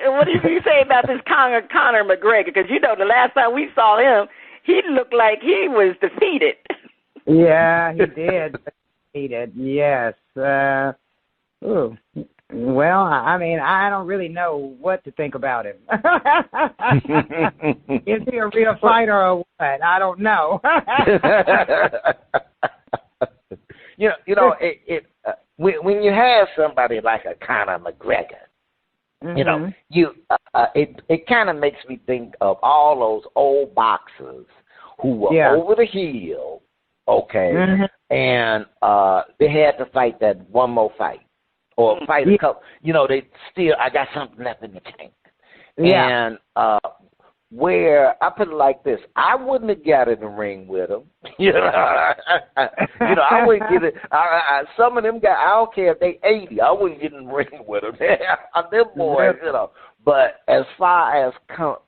What did you say about this Conor McGregor? Because, the last time we saw him, he looked like he was defeated.
Yeah, he did. Defeated, yes. Well, I mean, I don't really know what to think about him. Is he a real fighter or what? I don't know.
When you have somebody like a Conor McGregor,
mm-hmm.
It kind of makes me think of all those old boxers who were over the hill, okay,
mm-hmm.
and they had to fight that one more fight. Or fight a couple, they still, I got something left in the tank.
Yeah.
And where, I put it like this, I wouldn't have got in the ring with him. I wouldn't get it. Some of them guys, I don't care if they 80, I wouldn't get in the ring with them. Them boys, But as far as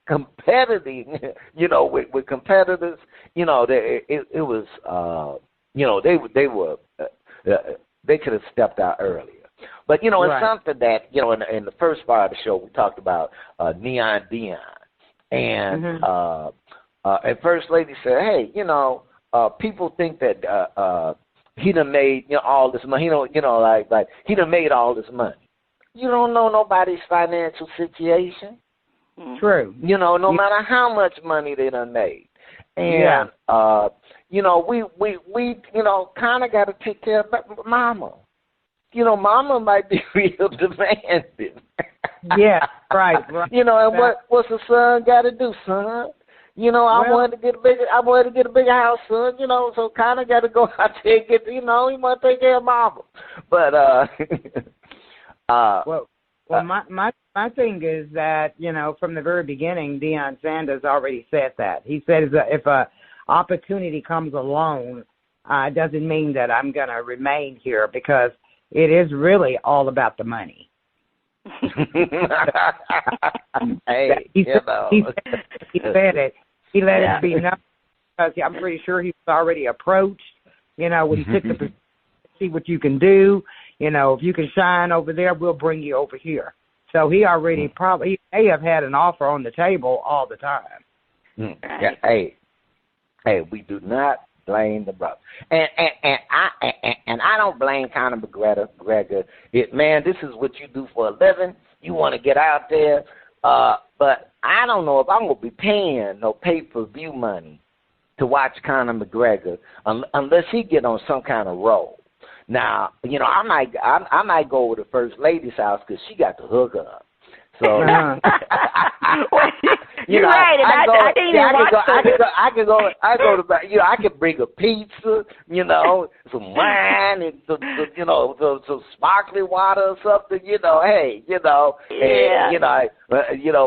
competing, with competitors, it was, they could have stepped out earlier. But, it's something that, in the first part of the show, we talked about Neon Dion. And and First Lady said, hey, people think that he done made all this money. He don't, like he done made all this money. You don't know nobody's financial situation.
True.
No matter how much money they done made. And, we kind of got to take care of Mama. Mama might be real demanding.
Yeah, right.
And what's the son got to do, son? I wanted to get a bigger house, son. So kind of got to go out there and get. He want to take care of Mama. But
my thing is that from the very beginning, Deion Sanders already said that. He said if a opportunity comes along, it doesn't mean that I'm going to remain here because it is really all about the money.
Hey,
he said it. He let it be known because I'm pretty sure he was already approached. When he took the position, see what you can do. If you can shine over there, we'll bring you over here. So he already probably may have had an offer on the table all the time.
Yeah, hey, we do not blame the brother, and I don't blame Conor McGregor. Man, this is what you do for a living. You want to get out there, but I don't know if I'm gonna be paying no pay-per-view money to watch Conor McGregor unless he get on some kind of roll. Now, I might go over to First Lady's house because she got the hookup. So,
you're right. I didn't even watch
I go to, I could bring a pizza, some wine and some sparkling water or something, hey,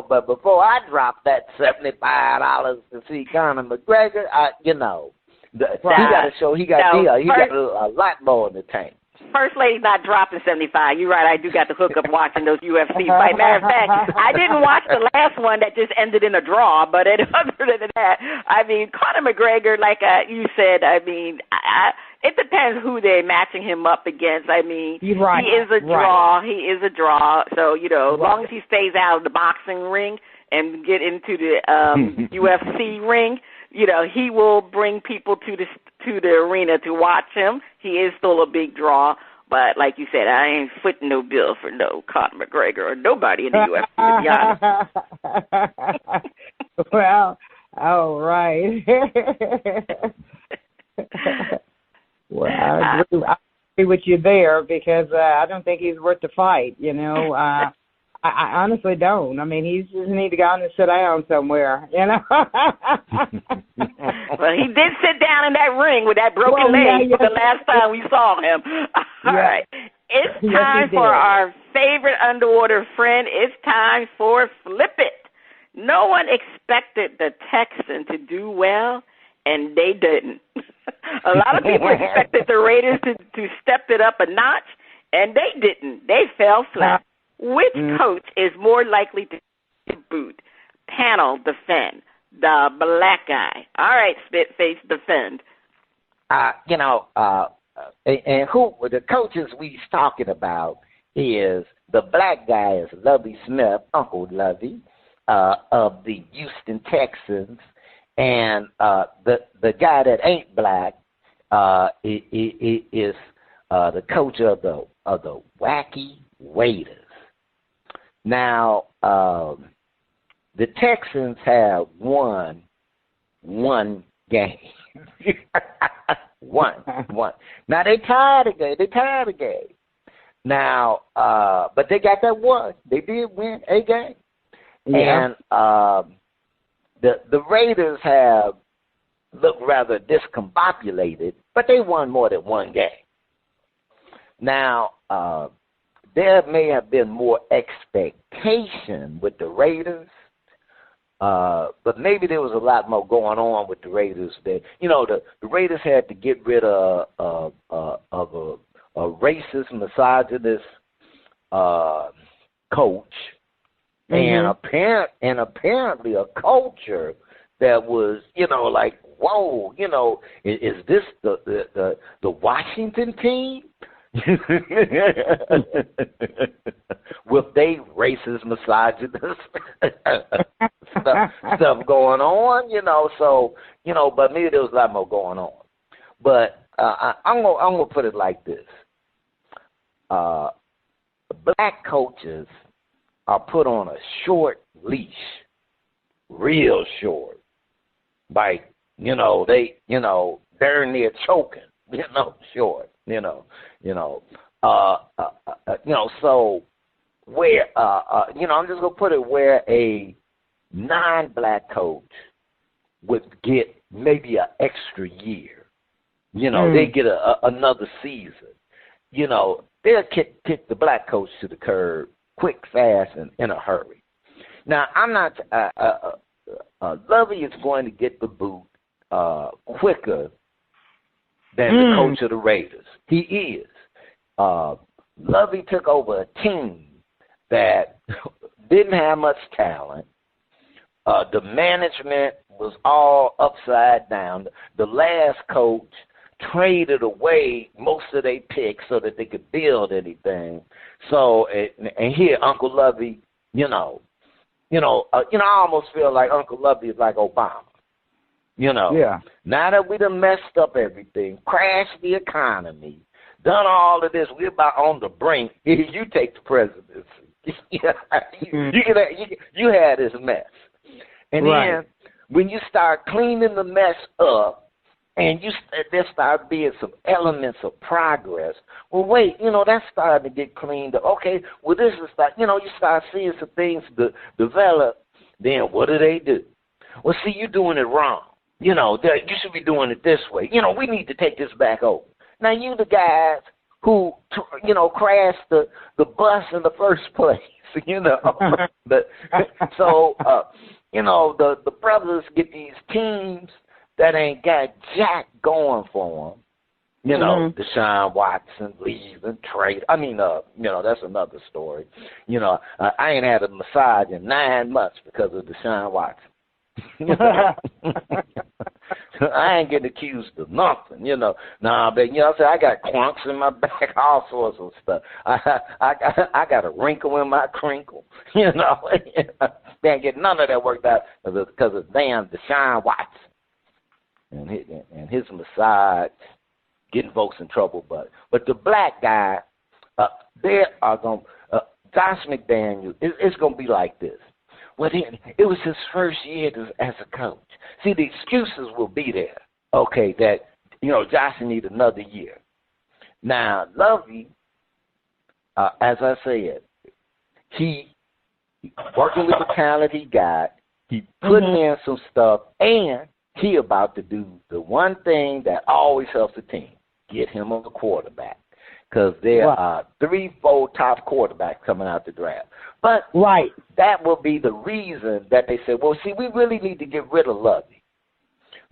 but before I drop that $75 to see Conor McGregor, he got to show he got a lot more in the tank.
First Lady's not dropping 75. You're right. I do got to hook up watching those UFC fights. Matter of fact, I didn't watch the last one that just ended in a draw. But other than that, I mean, Conor McGregor, like you said, I mean, it depends who they're matching him up against. I mean,
right.
He is a draw. Right. He is a draw. So, as long as he stays out of the boxing ring and get into the UFC ring, he will bring people to the arena to watch him. He is still a big draw, but like you said, I ain't footing no bill for no Conor McGregor or nobody in the UFC, to be honest.
Well, all right. Well, I agree with you there because I don't think he's worth the fight, I honestly don't. I mean, he just need to go on and sit down somewhere,
Well, he did sit down in that ring with that broken leg for the last time we saw him. All right. It's time for our favorite underwater friend. It's time for Flip It. No one expected the Texans to do well, and they didn't. A lot of people expected the Raiders to step it up a notch, and they didn't. They fell flat. Which coach is more likely to boot? Panel, defend. The black guy. All right, Spitface, defend.
And who the coaches we's talking about is the black guy is Lovie Smith, Uncle Lovie, of the Houston Texans, and the guy that ain't black is the coach of the Wacky Raiders. Now, the Texans have won one game. one. Now, they tied a game. Now, but they got that one. They did win a game. Yeah. And the Raiders have looked rather discombobulated, but they won more than one game. Now, there may have been more expectation with the Raiders, but maybe there was a lot more going on with the Raiders. That the Raiders had to get rid of a racist, misogynist coach, and apparently a culture that was like, whoa, is this the Washington team? With they racist, misogynist stuff going on, so but maybe there was a lot more going on. But I'm gonna put it like this: black coaches are put on a short leash, real short, like they darn near choking, short. So where, I'm just going to put it where a non-black coach would get maybe an extra year. They get another season. They'll kick the black coach to the curb quick, fast, and in a hurry. Now, I'm not, Lovey is going to get the boot quicker than the coach of the Raiders. He is. Lovey took over a team that didn't have much talent. The management was all upside down. The last coach traded away most of their picks so that they could build anything. So, and here, Uncle Lovey, I almost feel like Uncle Lovey is like Obama.
Yeah.
Now that we done messed up everything, crashed the economy, done all of this, we're about on the brink. You take the presidency. You had this mess. And then when you start cleaning the mess up, and there start being some elements of progress. Well, wait, that's starting to get cleaned up. Okay, well, this is you start seeing some things develop. Then what do? Well, see, you're doing it wrong. You should be doing it this way. We need to take this back over. Now, you the guys who, crashed the bus in the first place, So, the brothers get these teams that ain't got jack going for them. Deshaun Watson leaving, trade. That's another story. I ain't had a massage in 9 months because of Deshaun Watson. I ain't getting accused of nothing, Nah, but I got clunks in my back, all sorts of stuff. I got a wrinkle in my crinkle, They ain't get none of that worked out because of damn Deshaun Watson. And his massage getting folks in trouble, but the black guy, they are going. Josh McDaniels, it's going to be like this. Well, then it was his first year as a coach. See, the excuses will be there. Okay, that Josh need another year. Now, Lovey, as I said, he working with the talent he got. He putting in some stuff, and he about to do the one thing that always helps the team, get him a quarterback. Because there are 3-4 top quarterbacks coming out the draft. But that will be the reason that they say, well, see, we really need to get rid of Lovey.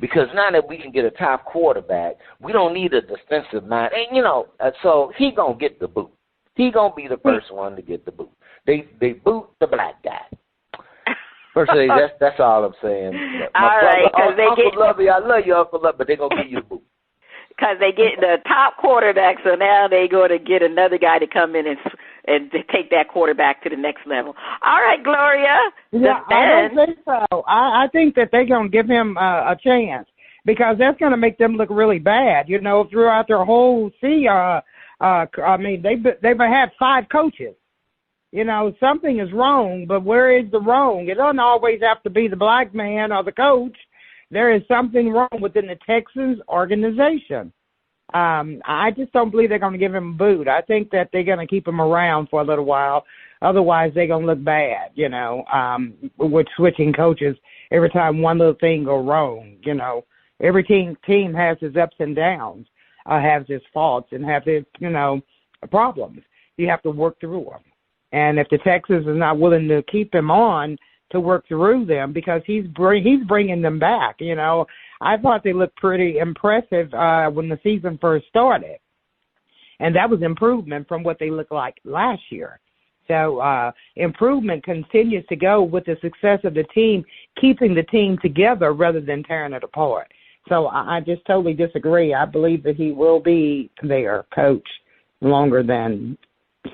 Because now that we can get a top quarterback, we don't need a defensive mind. And, so he going to get the boot. He going to be the first one to get the boot. They boot the black guy. Personally, that's all I'm saying. Uncle Lovey, I love you, Uncle Lovey, but they're going to give you the boot.
Because they get the top quarterback, so now they're going to get another guy to come in and take that quarterback to the next level. All right, Gloria.
Yeah, I don't think so. I think that they're going to give him a chance because that's going to make them look really bad. Throughout their whole season, they've had 5 coaches. Something is wrong, but where is the wrong? It doesn't always have to be the black man or the coach. There is something wrong within the Texans organization. I just don't believe they're going to give him a boot. I think that they're going to keep him around for a little while. Otherwise, they're going to look bad, with switching coaches every time one little thing go wrong. Every team has its ups and downs, has its faults, and has its, problems. You have to work through them. And if the Texans is not willing to keep him on, to work through them because he's bringing them back. I thought they looked pretty impressive when the season first started, and that was improvement from what they looked like last year. So improvement continues to go with the success of the team, keeping the team together rather than tearing it apart. So I just totally disagree. I believe that he will be their coach longer than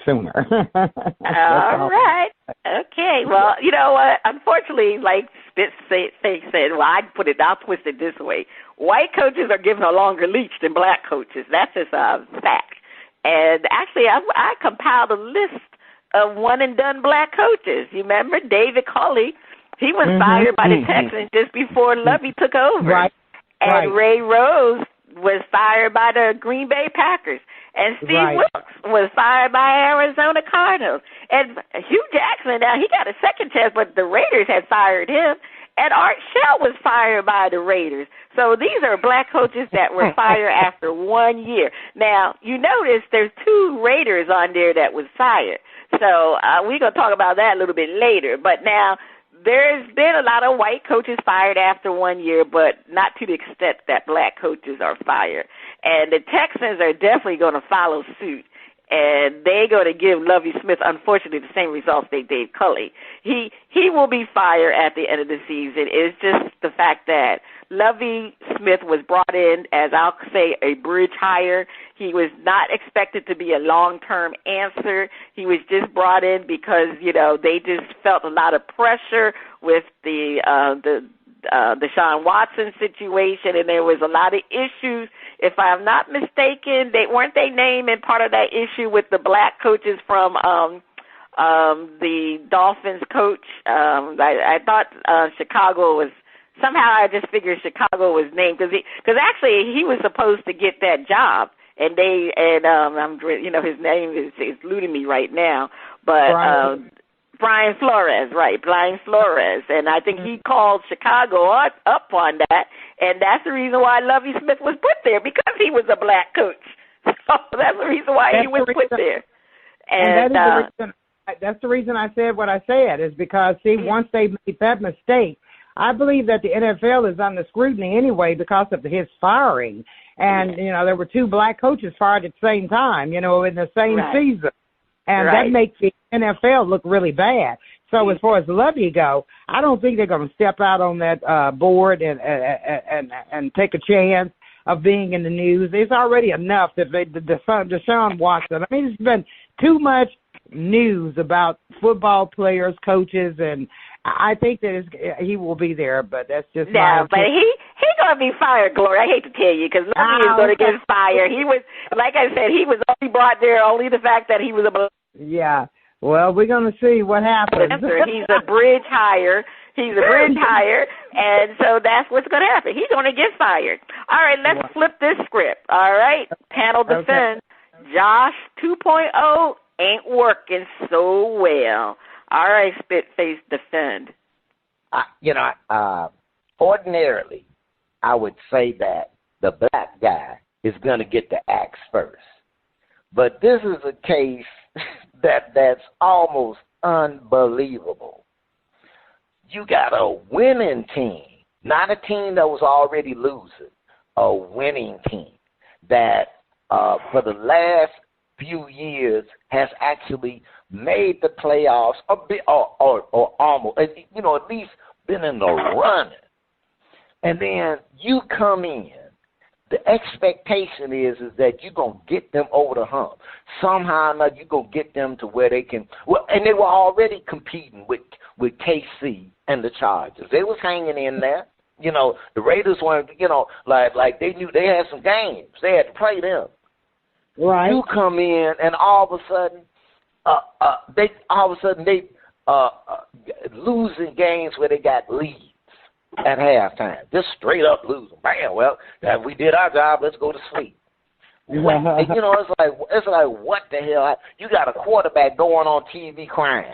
sooner.
All right. Okay. Well, you know what? Unfortunately, like Spitz said, I'll twist it this way. White coaches are given a longer leash than black coaches. That's just a fact. And actually, I compiled a list of one-and-done black coaches. You remember David Culley? He was fired by the Texans just before Lovey took over.
Right.
And Ray Rose was fired by the Green Bay Packers. And Steve Wilkes was fired by Arizona Cardinals. And Hugh Jackson, now he got a second chance, but the Raiders had fired him. And Art Shell was fired by the Raiders. So these are black coaches that were fired after 1 year. Now, you notice there's 2 Raiders on there that was fired. So we're going to talk about that a little bit later. But now there's been a lot of white coaches fired after 1 year, but not to the extent that black coaches are fired. And the Texans are definitely going to follow suit. and they're going to give Lovie Smith, unfortunately, the same results they gave Cully. He will be fired at the end of the season. It's just the fact that Lovie Smith was brought in as, I'll say, a bridge hire. He was not expected to be a long-term answer. He was just brought in because, they just felt a lot of pressure with the Deshaun Watson situation, and there was a lot of issues. If I'm not mistaken, weren't they named in part of that issue with the black coaches from the Dolphins coach? I thought Chicago was. Somehow I just figured Chicago was named because actually he was supposed to get that job, and his name is eluding me right now, but Brian Flores, right? Brian Flores, and I think he called Chicago up on that, and that's the reason why Lovie Smith was put there, because he was a black coach. So that's the reason why he was put there. And
that's the reason I said what I said, is because once they made that mistake. I believe that the NFL is under scrutiny anyway because of his firing. And, there were 2 black coaches fired at the same time, in the same season. And that makes the NFL look really bad. So as far as Lovie go, I don't think they're going to step out on that board and take a chance of being in the news. It's already enough that Deshaun Watson. I mean, it's been too much news about football players, coaches, and I think that he will be there, but that's just
no. But he's going to be fired, Gloria. I hate to tell you, because Lovie is going to get fired. He was, like I said, he was only brought there only the fact that he was a.
Yeah. Well, we're going to see what happens.
He's a bridge hire. And so that's what's going to happen. He's going to get fired. All right, let's flip this script. All right, panel defend. Josh 2.0 ain't working so well. All right, Spitface, defend.
Ordinarily, I would say that the black guy is going to get the axe first. But this is a case that's almost unbelievable. You got a winning team, not a team that was already losing, a winning team that for the last few years has actually made the playoffs a bit or almost, at least been in the running. And then you come in. The expectation is that you're going to get them over the hump. Somehow or another, you're going to get them to where they can. Well, and they were already competing with KC and the Chargers. They was hanging in there. The Raiders weren't, like they knew they had some games. They had to play them.
Right.
You come in, and all of a sudden, they losing games where they got leads at halftime, just straight up losing. Bam! Well, we did our job. Let's go to sleep. It's like what the hell? You got a quarterback going on TV crying.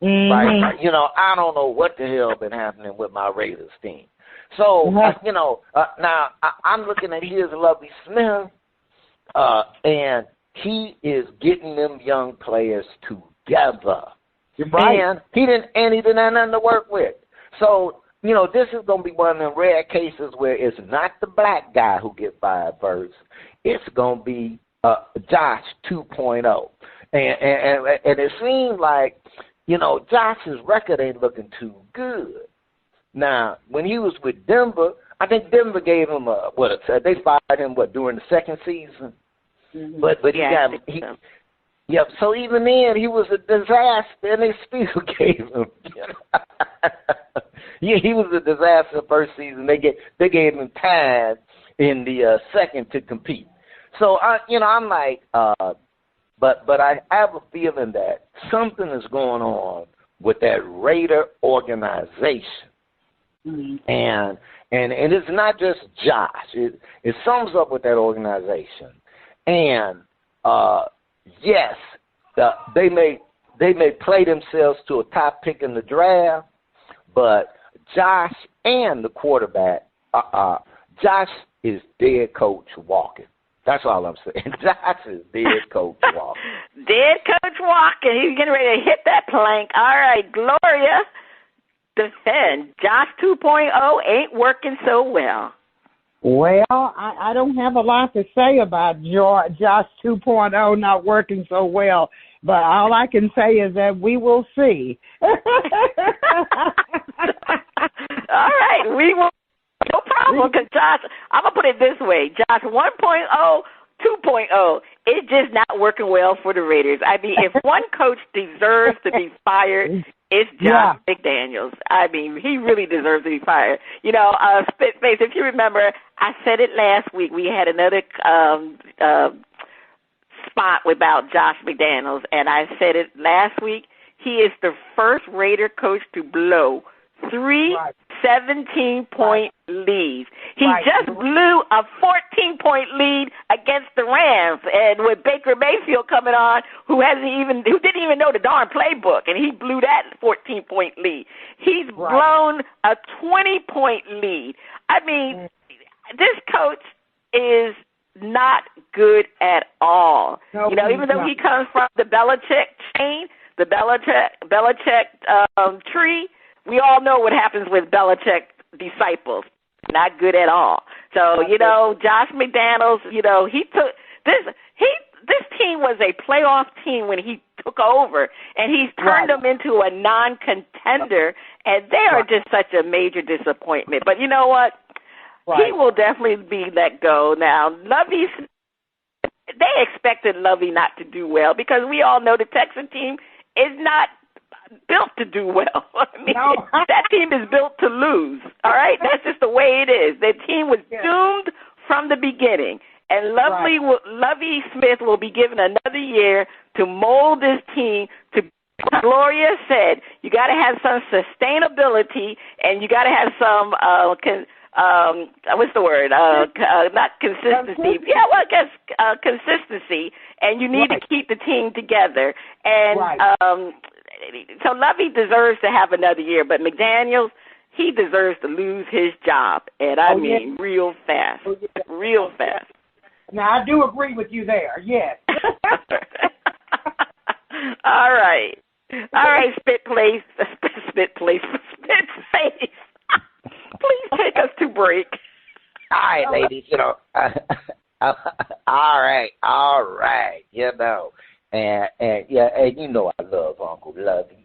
Mm-hmm.
Right? I don't know what the hell been happening with my Raiders team. So now I'm looking at here's Lovie Smith. And he is getting them young players together.
You're right.
And he didn't have nothing to work with. So, this is going to be one of them rare cases where it's not the black guy who gets fired first. It's going to be Josh 2.0. And it seems like, Josh's record ain't looking too good. Now, when he was with Denver, I think Denver gave him they fired him during the second season.
Mm-hmm.
But so even then he was a disaster, and they still gave him. He was a disaster the first season. They gave him time in the second to compete. So I'm like, but I have a feeling that something is going on with that Raider organization.
Mm-hmm.
And it's not just Josh. It sums up with that organization. And yes, they may play themselves to a top pick in the draft, but Josh and the quarterback, Josh is dead coach walking. That's all I'm saying. Josh is dead coach walking.
Dead coach walking. He's getting ready to hit that plank. All right, Gloria. Defend. Josh 2.0 ain't working so well.
Well, I don't have a lot to say about Josh 2.0 not working so well, but all I can say is that we will see.
All right, we will. No problem, because Josh, I'm going to put it this way. Josh 1.0, 2.0, it's just not working well for the Raiders. I mean, if one coach deserves to be fired, it's Josh McDaniels. I mean, he really deserves to be fired. You know, Spitface, if you remember, I said it last week. We had another spot about Josh McDaniels, and I said it last week. He is the first Raider coach to blow 3 17-point leads. He just blew a 14-point lead against the Rams, and with Baker Mayfield coming on, who didn't even know the darn playbook, and he blew that 14-point lead. He's blown a 20-point lead. I mean, this coach is not good at all. No, you know, even though he comes from the Belichick chain, the Belichick tree, we all know what happens with Belichick disciples. Not good at all. So, you know, Josh McDaniels, you know, he took this team was a playoff team when he took over, and he's turned them into a non-contender, and they are just such a major disappointment. But you know what? He will definitely be let go. Now, they expected Lovey not to do well, because we all know the Texan team is not built to do well. I mean, that team is built to lose. All right? That's just the way it is. The team was doomed from the beginning. And Lovey Smith will be given another year to mold this team to, Gloria said, you got to have some sustainability, and you got to have some what's the word? Not consistency. Yeah, well, I guess consistency, and you need to keep the team together. And so Lovey deserves to have another year, but McDaniels, he deserves to lose his job, and I mean real fast, real fast.
Now, I do agree with you there, yes.
All right, Spitface. Please take us to break.
All right, ladies, you know. All right, you know. And you know I love Uncle Lovey.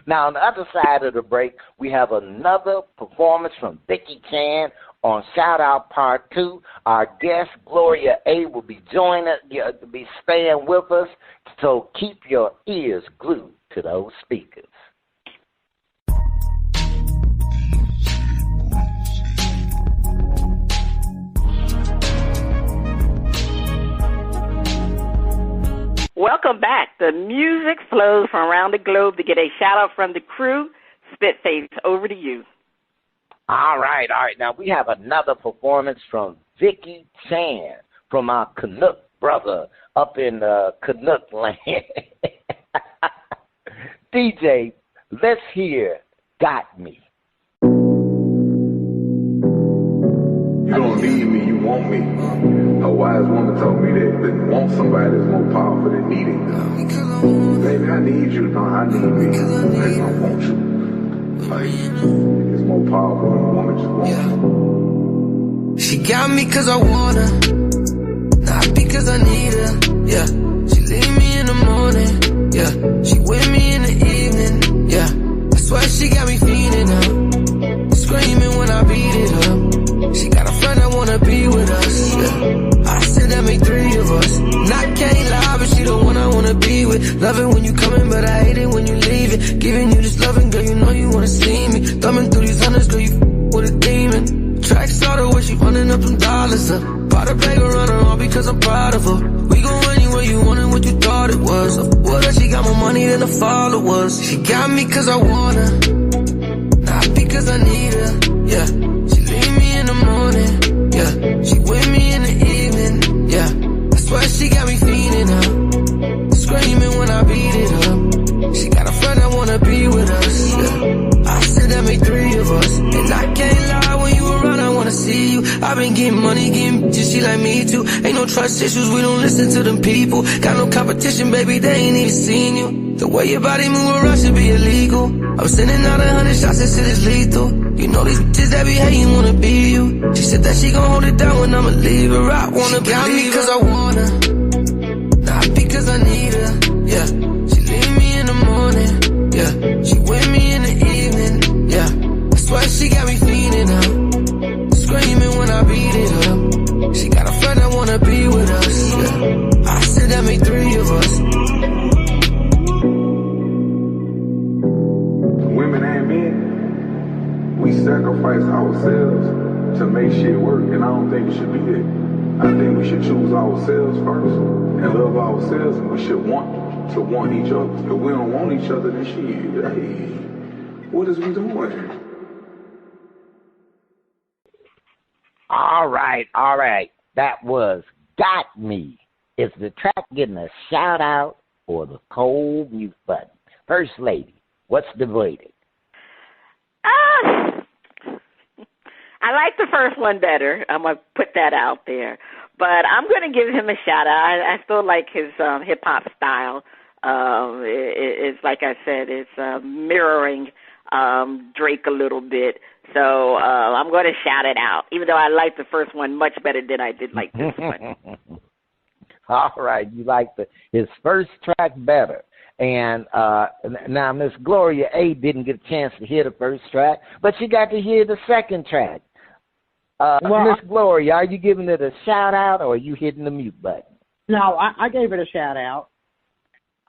Now, on the other side of the break, we have another performance from Vicky Chand on Shout Out Part 2. Our guest, Gloria A, will be joining us, be staying with us, so keep your ears glued to those speakers.
Welcome back. The music flows from around the globe to get a shout-out from the crew. Spitface, over to you.
All right. Now, we have another performance from Vicky Chand, from our Canuck brother up in Canuck land. DJ, let's hear Got Me.
You don't need me, you want me. A wise woman told me that want somebody that's more powerful than needing. Baby, I need you. No, I need me. I don't want you. Like, it's more powerful than a woman just wants you.
She got me cause I want her, not because I need her. Yeah, she leave me in the morning. Yeah, she with me in the evening. Yeah, I swear she got me feeling up, screaming when I beat it up. She got a friend that wanna be with us. Yeah. I said that make 3 of us. And I can't lie, but she the one I wanna be with. Love it when you coming, but I hate it when you leave it. Giving you this loving, girl, you know you wanna see me. Thumbing through these hundreds, girl, you with a demon. Track starter where she running up them dollars up. Bought a bag around her all because I'm proud of her. We gon' anywhere you want and what you thought it was. What if she got more money than the followers? She got me cause I want her, not because I need her. Yeah, she leave me in the morning. Yeah, she with me in the evening. Yeah, I swear she got me feeling up, screaming when I beat it up. She got a friend that wanna be with us. Yeah, I said that make 3 of us. And I can't lie, when you around I wanna see you. I been getting money, getting bitches, she like me too. Ain't no trust issues, we don't listen to them people. Got no competition, baby, they ain't even seen you. The way your body move around should be illegal. I'm sending out 100 shots and shit is lethal. You know these bitches that be hating wanna be you. She said that she gon' hold it down when I'ma leave her. I wanna believe her. Cause I wanna, not because I need her. Yeah, she leave me in the morning. Yeah, she with me in the evening. Yeah, I swear she got me feeling up, screaming when I beat it up. She got a friend that wanna be with us. Yeah, I said that make 3 of us.
Women and men, we sacrifice ourselves to make shit work, and I don't think it should be that. I think we should choose ourselves first and love ourselves, and we should want each other. If we don't want each other, then shit, hey, what is we doing?
All right. That was Got Me. Is the track getting a shout out or the cold mute button? First lady, what's the verdict?
I like the first one better. I'm going to put that out there. But I'm going to give him a shout out. I still like his hip-hop style. It's like I said, it's mirroring Drake a little bit. So I'm going to shout it out, even though I like the first one much better than I did like this one.
All right, you like his first track better. And now Miss Gloria A didn't get a chance to hear the first track, but she got to hear the second track. Miss Gloria, are you giving it a shout-out or are you hitting the mute button?
No, I gave it a shout-out.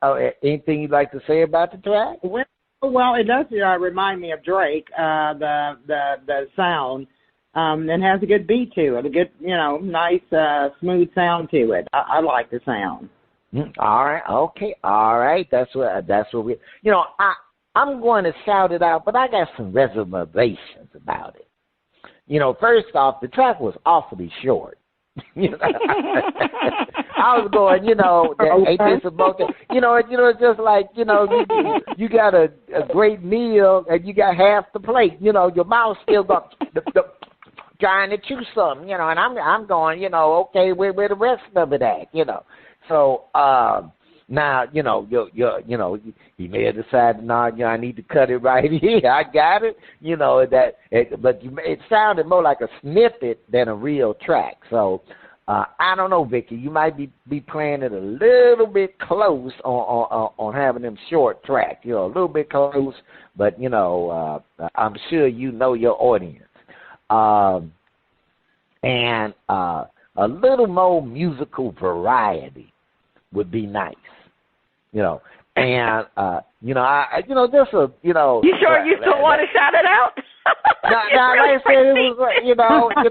Oh, anything you'd like to say about the track?
Well, it does remind me of Drake, the sound, and has a good beat to it, a good, nice, smooth sound to it. I like the sound.
All right, okay, all right. That's what we. I'm going to shout it out, but I got some reservations about it. First off, the track was awfully short. I was going, ain't this about that? It's just like, you got a great meal and you got half the plate. Your mouth still got trying to chew something, and I'm going, okay, where the rest of it at, So now, he may have decided, I need to cut it right here. I got it, but it sounded more like a snippet than a real track. So I don't know, Vicky, you might be playing it a little bit close on having them short tracks, a little bit close, but I'm sure you know your audience. And a little more musical variety would be nice, and just a,
You sure you still want to shout it out?
Now, like I said, it was,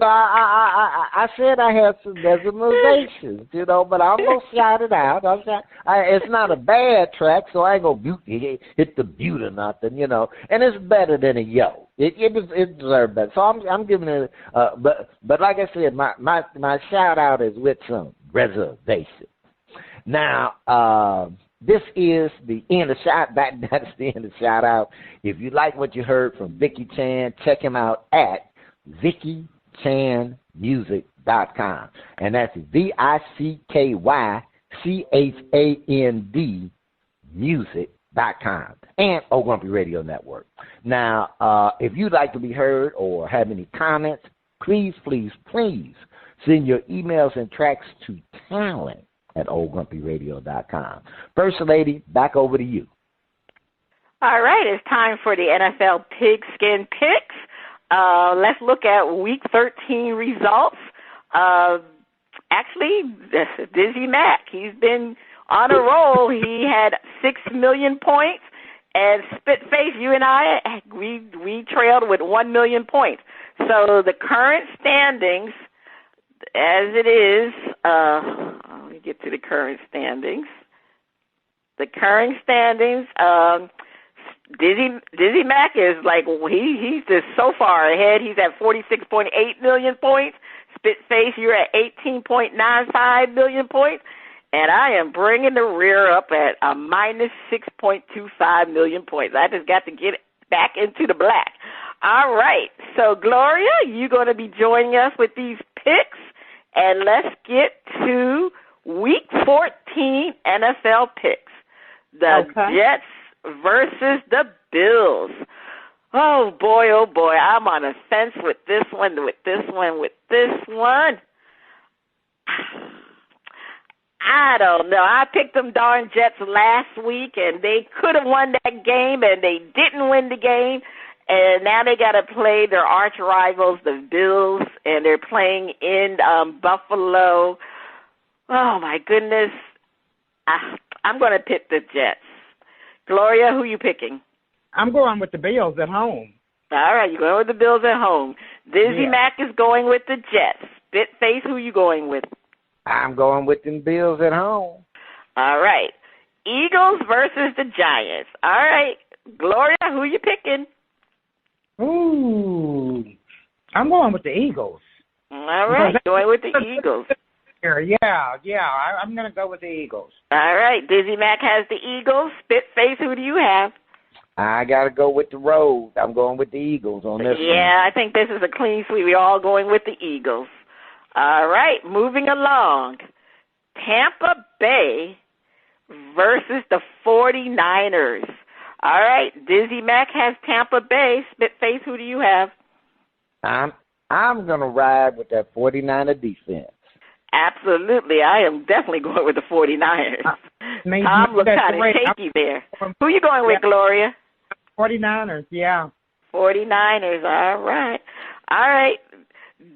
I said I had some reservations, but I'm gonna shout it out. It's not a bad track, so I ain't gonna hit the butte or nothing, And it's better than a yo. It deserves better. So I'm giving it. But like I said, my shout out is with some reservations. Now, this is the end of that's the end of shout out. If you like what you heard from Vicky Chand, check him out at VickyChandMusic.com. And that's VickyChand music.com and Old Grumpy Radio Network. Now, if you'd like to be heard or have any comments, please send your emails and tracks to talent@oldgrumpyradio.com. First Lady, back over to you.
All right, it's time for the NFL Pigskin Picks. Let's look at Week 13 results. Actually, Dizzy Mack, he's been on a roll. He had 6 million points, and Spitface, you and I, we trailed with 1 million points. So the current standings, as it is, let me get to the current standings. The current standings, Dizzy Mack is like, he's just so far ahead. He's at 46.8 million points. Spitface, you're at 18.95 million points. And I am bringing the rear up at a minus 6.25 million points. I just got to get back into the black. All right. So, Gloria, you're going to be joining us with these picks. And let's get to Week 14 NFL picks. The Jets versus the Bills. Oh, boy, I'm on a fence with this one. I don't know. I picked them darn Jets last week, and they could have won that game, and they didn't win the game. And now they got to play their arch rivals, the Bills, and they're playing in Buffalo. Oh, my goodness. I'm going to pick the Jets. Gloria, who you picking?
I'm going with the Bills at home.
All right, you're going with the Bills at home. Dizzy Mac is going with the Jets. Spitface, who you going with?
I'm going with them Bills at home.
All right. Eagles versus the Giants. All right. Gloria, who you picking?
Ooh. I'm going with the Eagles.
All right. Going with the Eagles.
Yeah. I'm going to go with the Eagles.
All right. Dizzy Mac has the Eagles. Spitface, who do you have?
I got to go with the Road. I'm going with the Eagles on this one.
Yeah, I think this is a clean sweep. We're all going with the Eagles. All right, moving along. Tampa Bay versus the 49ers. All right, Dizzy Mac has Tampa Bay. Spitface, who do you have?
I'm going to ride with that 49er defense.
Absolutely. I am definitely going with the 49ers. Tom looks kind of shaky there. Who you going with, Gloria?
49ers, yeah.
49ers, all right. All right.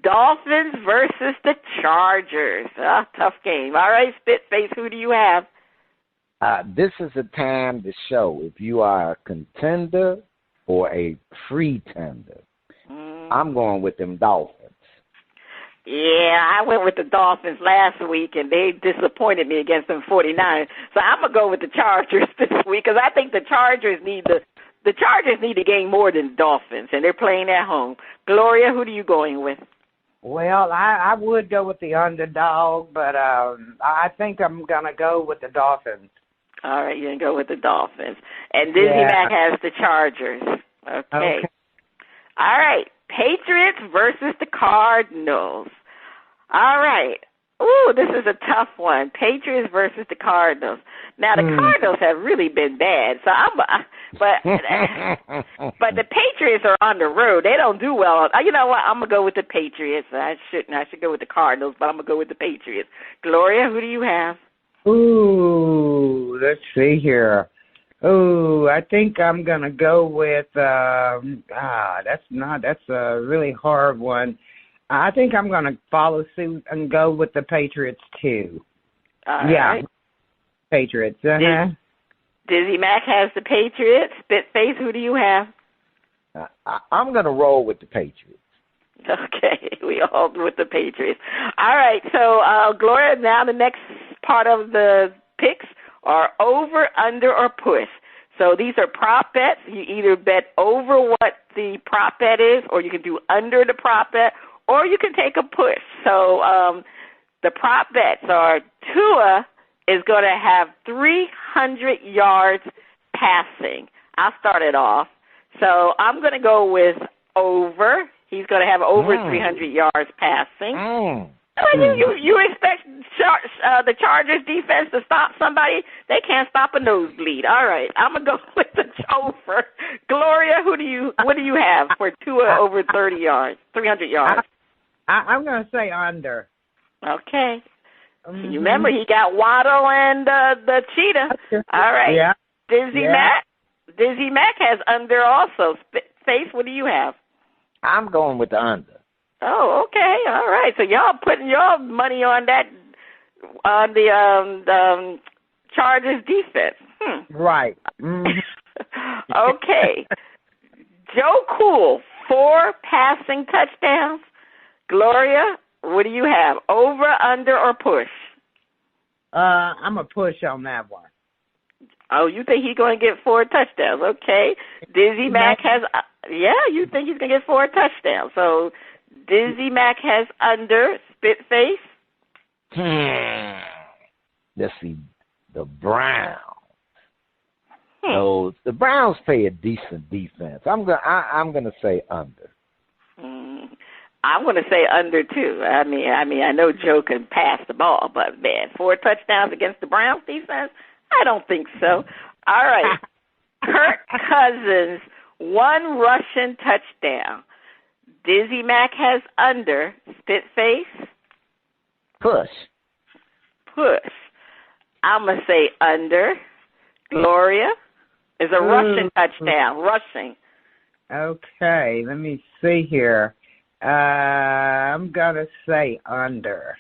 Dolphins versus the Chargers. Tough game. All right, Spitface, who do you have?
This is a time to show if you are a contender or a pretender. I'm going with them Dolphins.
Yeah, I went with the Dolphins last week, and they disappointed me against them 49ers. So I'm going to go with the Chargers this week because I think the Chargers need to gain more than the Dolphins, and they're playing at home. Gloria, who are you going with?
Well, I would go with the underdog, but I think I'm going to go with the Dolphins.
All right, you're going to go with the Dolphins. And Dizzy Mac has the Chargers. Okay. All right, Patriots versus the Cardinals. All right. Ooh, this is a tough one. Patriots versus the Cardinals. Now, the Cardinals have really been bad, so but the Patriots are on the road. They don't do well. You know what? I'm going to go with the Patriots. I should go with the Cardinals, but I'm going to go with the Patriots. Gloria, who do you have?
Ooh, let's see here. Ooh, I think I'm going to go with, that's a really hard one. I think I'm going to follow suit and go with the Patriots, too.
All right.
Patriots.
Dizzy Mac has the Patriots. Spitface, who do you have?
I'm going to roll with the Patriots.
Okay, we all with the Patriots. All right, so Gloria, now the next part of the picks are over, under, or push. So these are prop bets. You either bet over what the prop bet is, or you can do under the prop bet, or you can take a push. So the prop bets are Tua is going to have 300 yards passing. I'll start it off. So I'm going to go with over. He's going to have over 300 yards passing. You expect the Chargers defense to stop somebody? They can't stop a nosebleed. All right, I'm gonna go with the over. Gloria, what do you have for Tua over 300 yards?
I'm gonna say under.
Okay. You remember he got Waddle and the cheetah. All right.
Yeah.
Dizzy Mac has under also. Face, what do you have?
I'm going with the under.
Oh, okay, all right. So y'all putting your money on that, on the Chargers defense.
Right.
Okay. Joe Cool, 4 passing touchdowns. Gloria, what do you have? Over, under, or push?
I'm a push on that one.
Oh, you think he's going to get 4 touchdowns? Okay. Dizzy Mac has, you think he's going to get 4 touchdowns. So Dizzy Mac has under. Spitface?
Let's see. The Browns. So the Browns play a decent defense. I'm gonna say under.
I'm gonna say under too. I mean, I know Joe can pass the ball, but man, 4 touchdowns against the Browns defense? I don't think so. All right. Kirk Cousins, 1 rushing touchdown. Dizzy Mac has under. Spitface?
Push.
I'm going to say under. Gloria? Is a rushing touchdown. Rushing.
Okay, let me see here. I'm going to say under.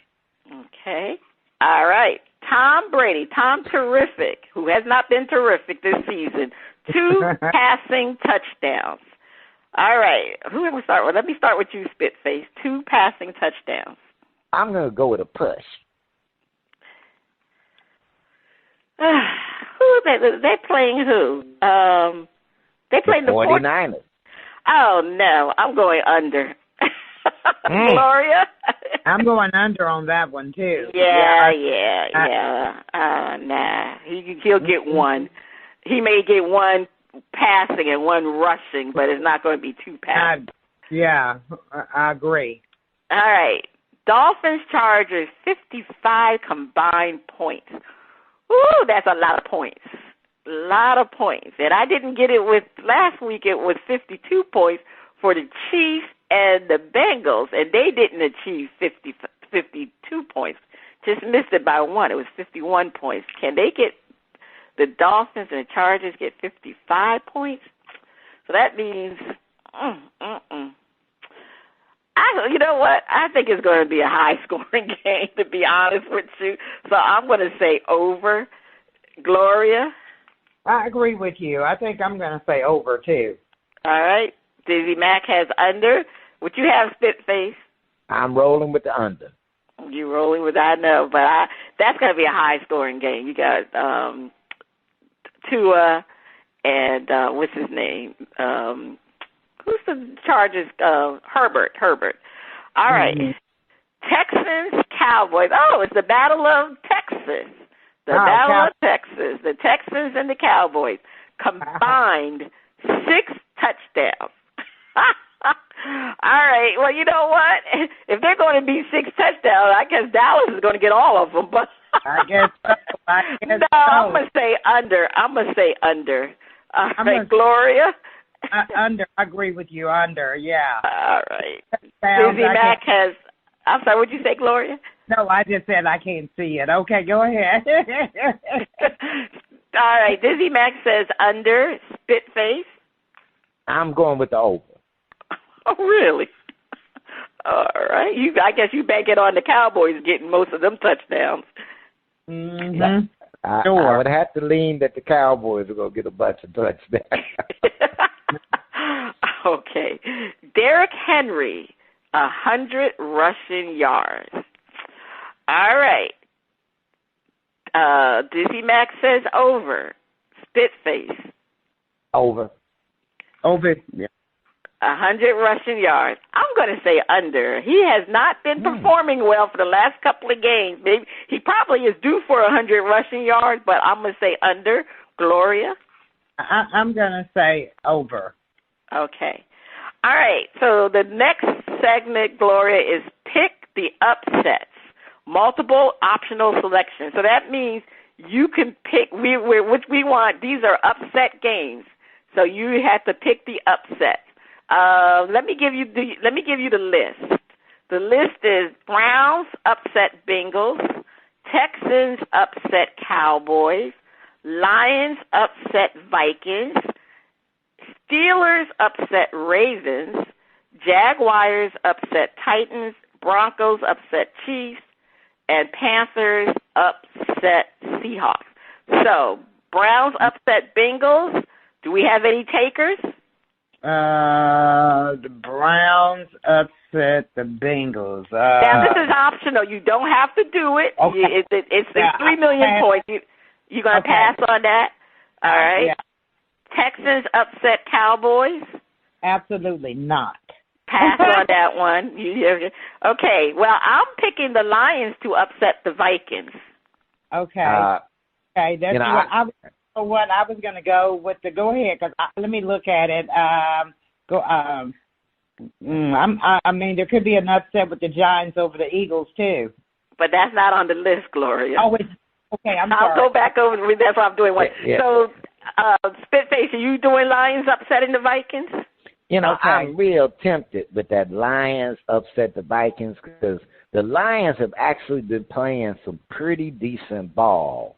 Okay. All right. Tom Brady, Tom Terrific, who has not been terrific this season, 2 passing touchdowns. All right. Who do we start with? Let me start with you, Spitface. 2 passing touchdowns.
I'm going to go with a push.
Who are they? They're playing who? They playing the
49ers.
Oh, no. I'm going under. Gloria?
I'm going under on that one, too.
Yeah. Nah. He'll get 1. He may get 1 passing and 1 rushing, but it's not going to be 2 passing.
I agree.
All right. Dolphins Chargers, 55 combined points. Ooh, that's a lot of points. And I didn't get it with last week. It was 52 points for the Chiefs and the Bengals, and they didn't achieve 52 points. Just missed it by 1. It was 51 points. Can they get the Dolphins and the Chargers get 55 points? So that means, you know what? I think it's going to be a high-scoring game, to be honest with you. So I'm going to say over. Gloria?
I agree with you. I think I'm going to say over, too.
All right. Dizzy Mac has under. What you have, Spitface?
I'm rolling with the under.
You rolling with I know, but that's going to be a high-scoring game. You got Tua and what's his name? Who's the Chargers? Herbert. All right. Texans, Cowboys. Oh, it's the Battle of Texas. Of Texas. The Texans and the Cowboys combined 6 touchdowns. All right. Well, you know what? If they're going to be 6 touchdowns, I guess Dallas is going to get all of them. But
I guess so.
I'm going to say under. All right, Gloria?
Under. I agree with you. Under, yeah.
All right. Dizzy Mac has... I'm sorry, what did you say, Gloria?
No, I just said I can't see it. Okay, go ahead.
All right, Dizzy Mac says under. Spitface?
I'm going with the over.
Oh, really? All right. I guess you bank it on the Cowboys getting most of them touchdowns.
Mm-hmm.
I would have to lean that the Cowboys are going to get a bunch of touchdowns.
Okay. Derrick Henry, 100 rushing yards. All right. Dizzy Mac says over. Spitface?
Over.
Yeah.
100 rushing yards. I'm going to say under. He has not been performing well for the last couple of games. Maybe he probably is due for 100 rushing yards, but I'm going to say under. Gloria?
I'm going to say over.
Okay. All right. So the next segment, Gloria, is pick the upsets. Multiple optional selection. So that means you can pick which we want. These are upset games. So you have to pick the upset. Let me give you the list. The list is Browns upset Bengals, Texans upset Cowboys, Lions upset Vikings, Steelers upset Ravens, Jaguars upset Titans, Broncos upset Chiefs, and Panthers upset Seahawks. So, Browns upset Bengals. Do we have any takers?
The Browns upset the Bengals.
Now, this is optional. You don't have to do it.
Okay.
It's 3 million points. You're going to pass on that? All right.
Yeah.
Texans upset Cowboys?
Absolutely not.
Pass on that one. Okay. Well, I'm picking the Lions to upset the Vikings.
Okay. Okay. That's I was going to go with the. Go ahead, because let me look at it. I mean, there could be an upset with the Giants over the Eagles too.
But that's not on the list, Gloria.
Oh, it's okay. I'll
go back over. That's what I'm doing.
Yeah.
So Spitface, are you doing Lions upsetting the Vikings?
You know,
Okay.
I'm real tempted with that Lions upset the Vikings because the Lions have actually been playing some pretty decent ball.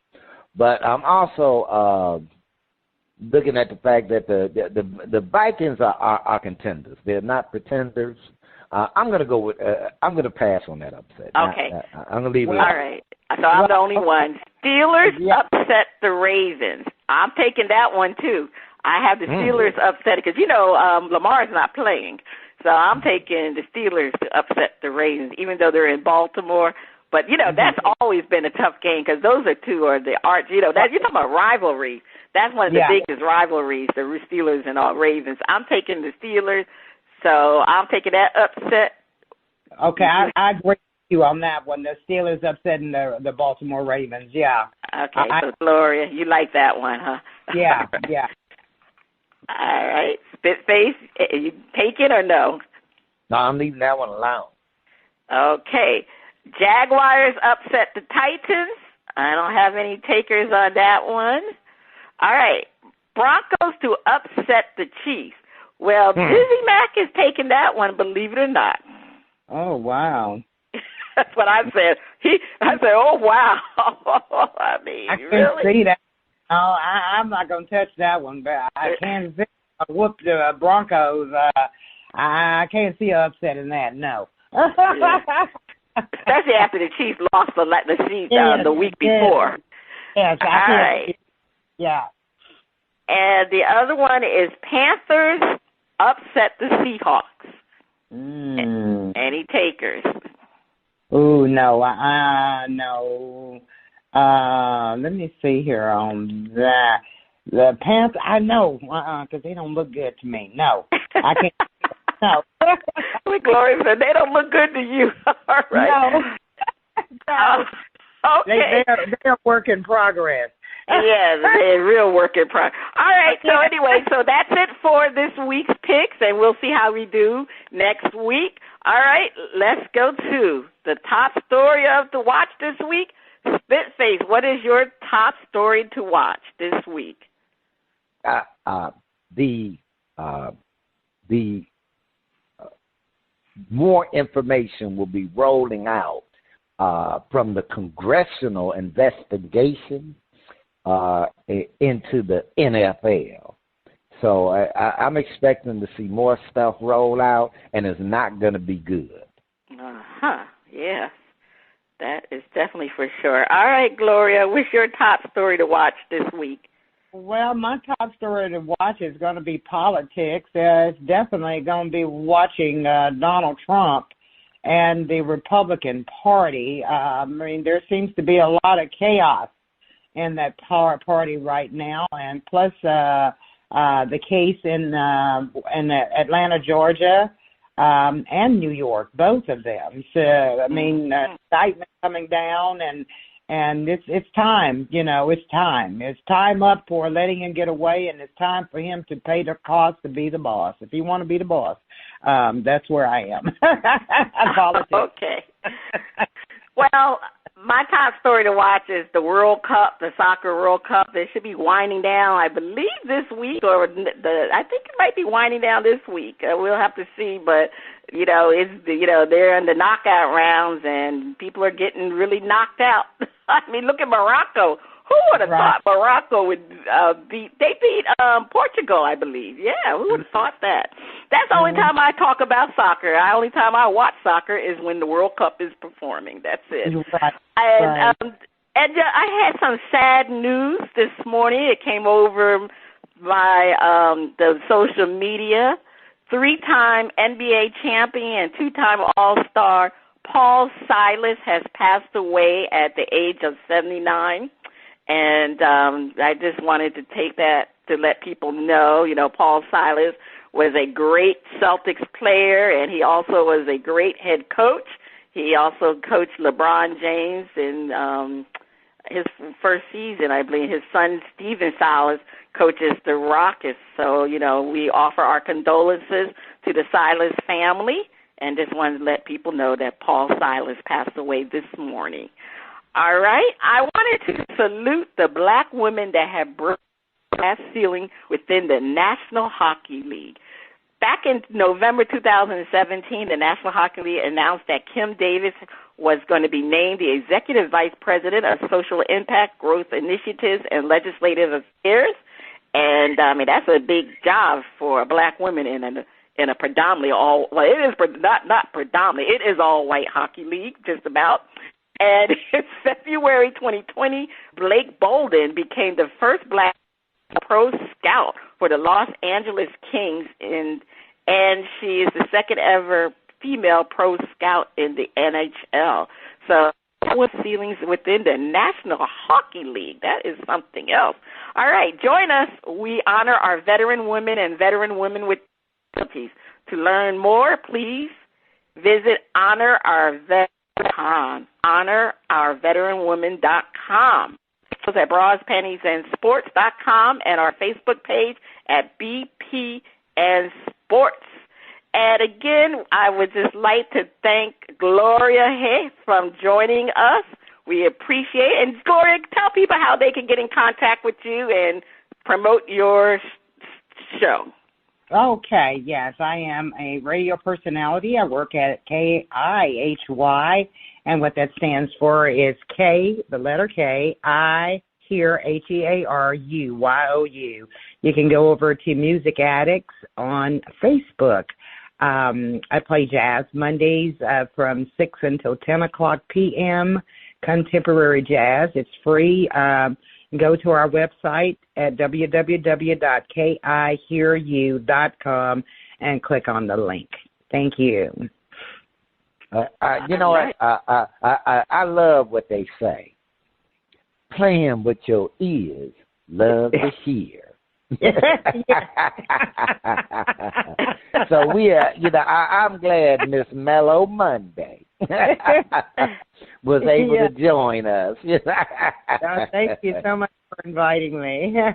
But I'm also looking at the fact that the Vikings are contenders. They're not pretenders. I'm gonna go with. I'm gonna pass on that upset.
Okay.
I'm gonna leave it.
All right. So I'm the only one. Steelers upset the Ravens. I'm taking that one too. I have the Steelers upset because Lamar's not playing, so I'm taking the Steelers to upset the Ravens, even though they're in Baltimore. But that's always been a tough game because those are two are the arch. That you're talking about rivalry. That's one of the biggest rivalries, the Steelers and all Ravens. I'm taking the Steelers, so I'm taking that upset.
Okay, I agree with you on that one. The Steelers upsetting the Baltimore Ravens. Yeah.
Okay, so Gloria, you like that one, huh?
Yeah.
All right, Spitface, you take it or no?
No, I'm leaving that one alone.
Okay, Jaguars upset the Titans. I don't have any takers on that one. All right, Broncos to upset the Chiefs. Well, Dizzy Mack is taking that one, believe it or not.
Oh, wow.
That's what I said. I said, oh, wow. I mean,
I can't
really?
see that. No, I'm not going to touch that one, but I can see whoop the Broncos. I can't see an upset in that, no.
Especially after the Chiefs lost the week before.
Yes,
All right.
Yeah.
And the other one is Panthers upset the Seahawks. Any takers?
Oh, no. No. Let me see here on that. The Panthers, I know, because they don't look good to me. No, I can't. No.
Gloria said they don't look good to you. All right.
No.
Okay.
They're a work in progress.
Yes, they're real work in progress. All right. So anyway, so that's it for this week's picks, and we'll see how we do next week. All right. Let's go to the top story of the watch this week. Spitface, what is your top story to watch this week?
The more information will be rolling out from the congressional investigation into the NFL. So I'm expecting to see more stuff roll out, and it's not going to be good.
Yes. That is definitely for sure. All right, Gloria, what's your top story to watch this week?
Well, my top story to watch is going to be politics. It's definitely going to be watching Donald Trump and the Republican Party. I mean, there seems to be a lot of chaos in that party right now, and plus the case in Atlanta, Georgia, and New York, both of them. So, I mean, indictment coming down, and it's time, it's time. It's time up for letting him get away, and it's time for him to pay the cost to be the boss. If you want to be the boss, that's where I am.
Okay. Well, my top story to watch is the World Cup, the Soccer World Cup. They should be winding down, I believe, this week, or I think it might be winding down this week. We'll have to see, but they're in the knockout rounds, and people are getting really knocked out. I mean, look at Morocco. Who would have thought Morocco would beat Portugal, I believe. Yeah, who would have thought that? That's the only time I talk about soccer. The only time I watch soccer is when the World Cup is performing. That's it.
Right.
And I had some sad news this morning. It came over my the social media. 3-time NBA champion and 2-time All-Star Paul Silas has passed away at the age of 79. And I just wanted to take that to let people know, Paul Silas was a great Celtics player, and he also was a great head coach. He also coached LeBron James in his first season, I believe. His son, Steven Silas, coaches the Rockets. So, we offer our condolences to the Silas family, and just wanted to let people know that Paul Silas passed away this morning. All right. I wanted to salute the black women that have broken glass ceiling within the National Hockey League. Back in November 2017, the National Hockey League announced that Kim Davis was going to be named the Executive Vice President of Social Impact, Growth Initiatives, and Legislative Affairs. And, I mean, that's a big job for a black woman in a predominantly all, well, it is not predominantly, it is all-white hockey league, just about. And in February 2020, Blake Bolden became the first black pro scout for the Los Angeles Kings, and she is the second ever female pro scout in the NHL. So with ceilings within the National Hockey League, that is something else. All right, join us. We honor our veteran women and veteran women with disabilities. To learn more, please visit honorourveteranwomen.com. Us at Bras, Panties and Sports.com and our Facebook page at BP and Sports. And again, I would just like to thank Gloria A from joining us. We appreciate it. And Gloria, tell people how they can get in contact with you and promote your show.
Okay, yes, I am a radio personality. I work at KIHY, and what that stands for is K, the letter K, I, Hear, HEARUYOU. You can go over to Music Addicts on Facebook. I play jazz Mondays from 6 until 10 o'clock p.m., contemporary jazz. It's free. Go to our website at www.kihearyou.com and click on the link. Thank you.
You know what? I love what they say. Playing with your ears, love to hear. So we are, I'm glad Miss Mellow Monday was able to join us.
Thank you so much for inviting me.
All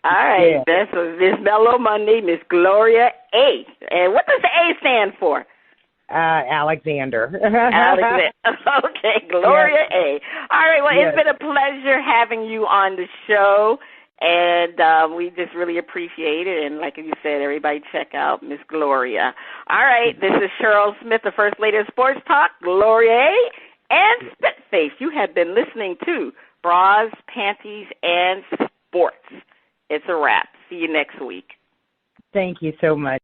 right, that's Miss Mellow Monday, Miss Gloria A. And what does the A stand for?
Alexander.
Okay, Gloria A. All right, well, It's been a pleasure having you on the show. And we just really appreciate it. And like you said, everybody check out Miss Gloria. All right, this is Cheryl Smith, the First Lady of Sports Talk, Gloria A. and Spitface. You have been listening to Bras, Panties, and Sports. It's a wrap. See you next week.
Thank you so much.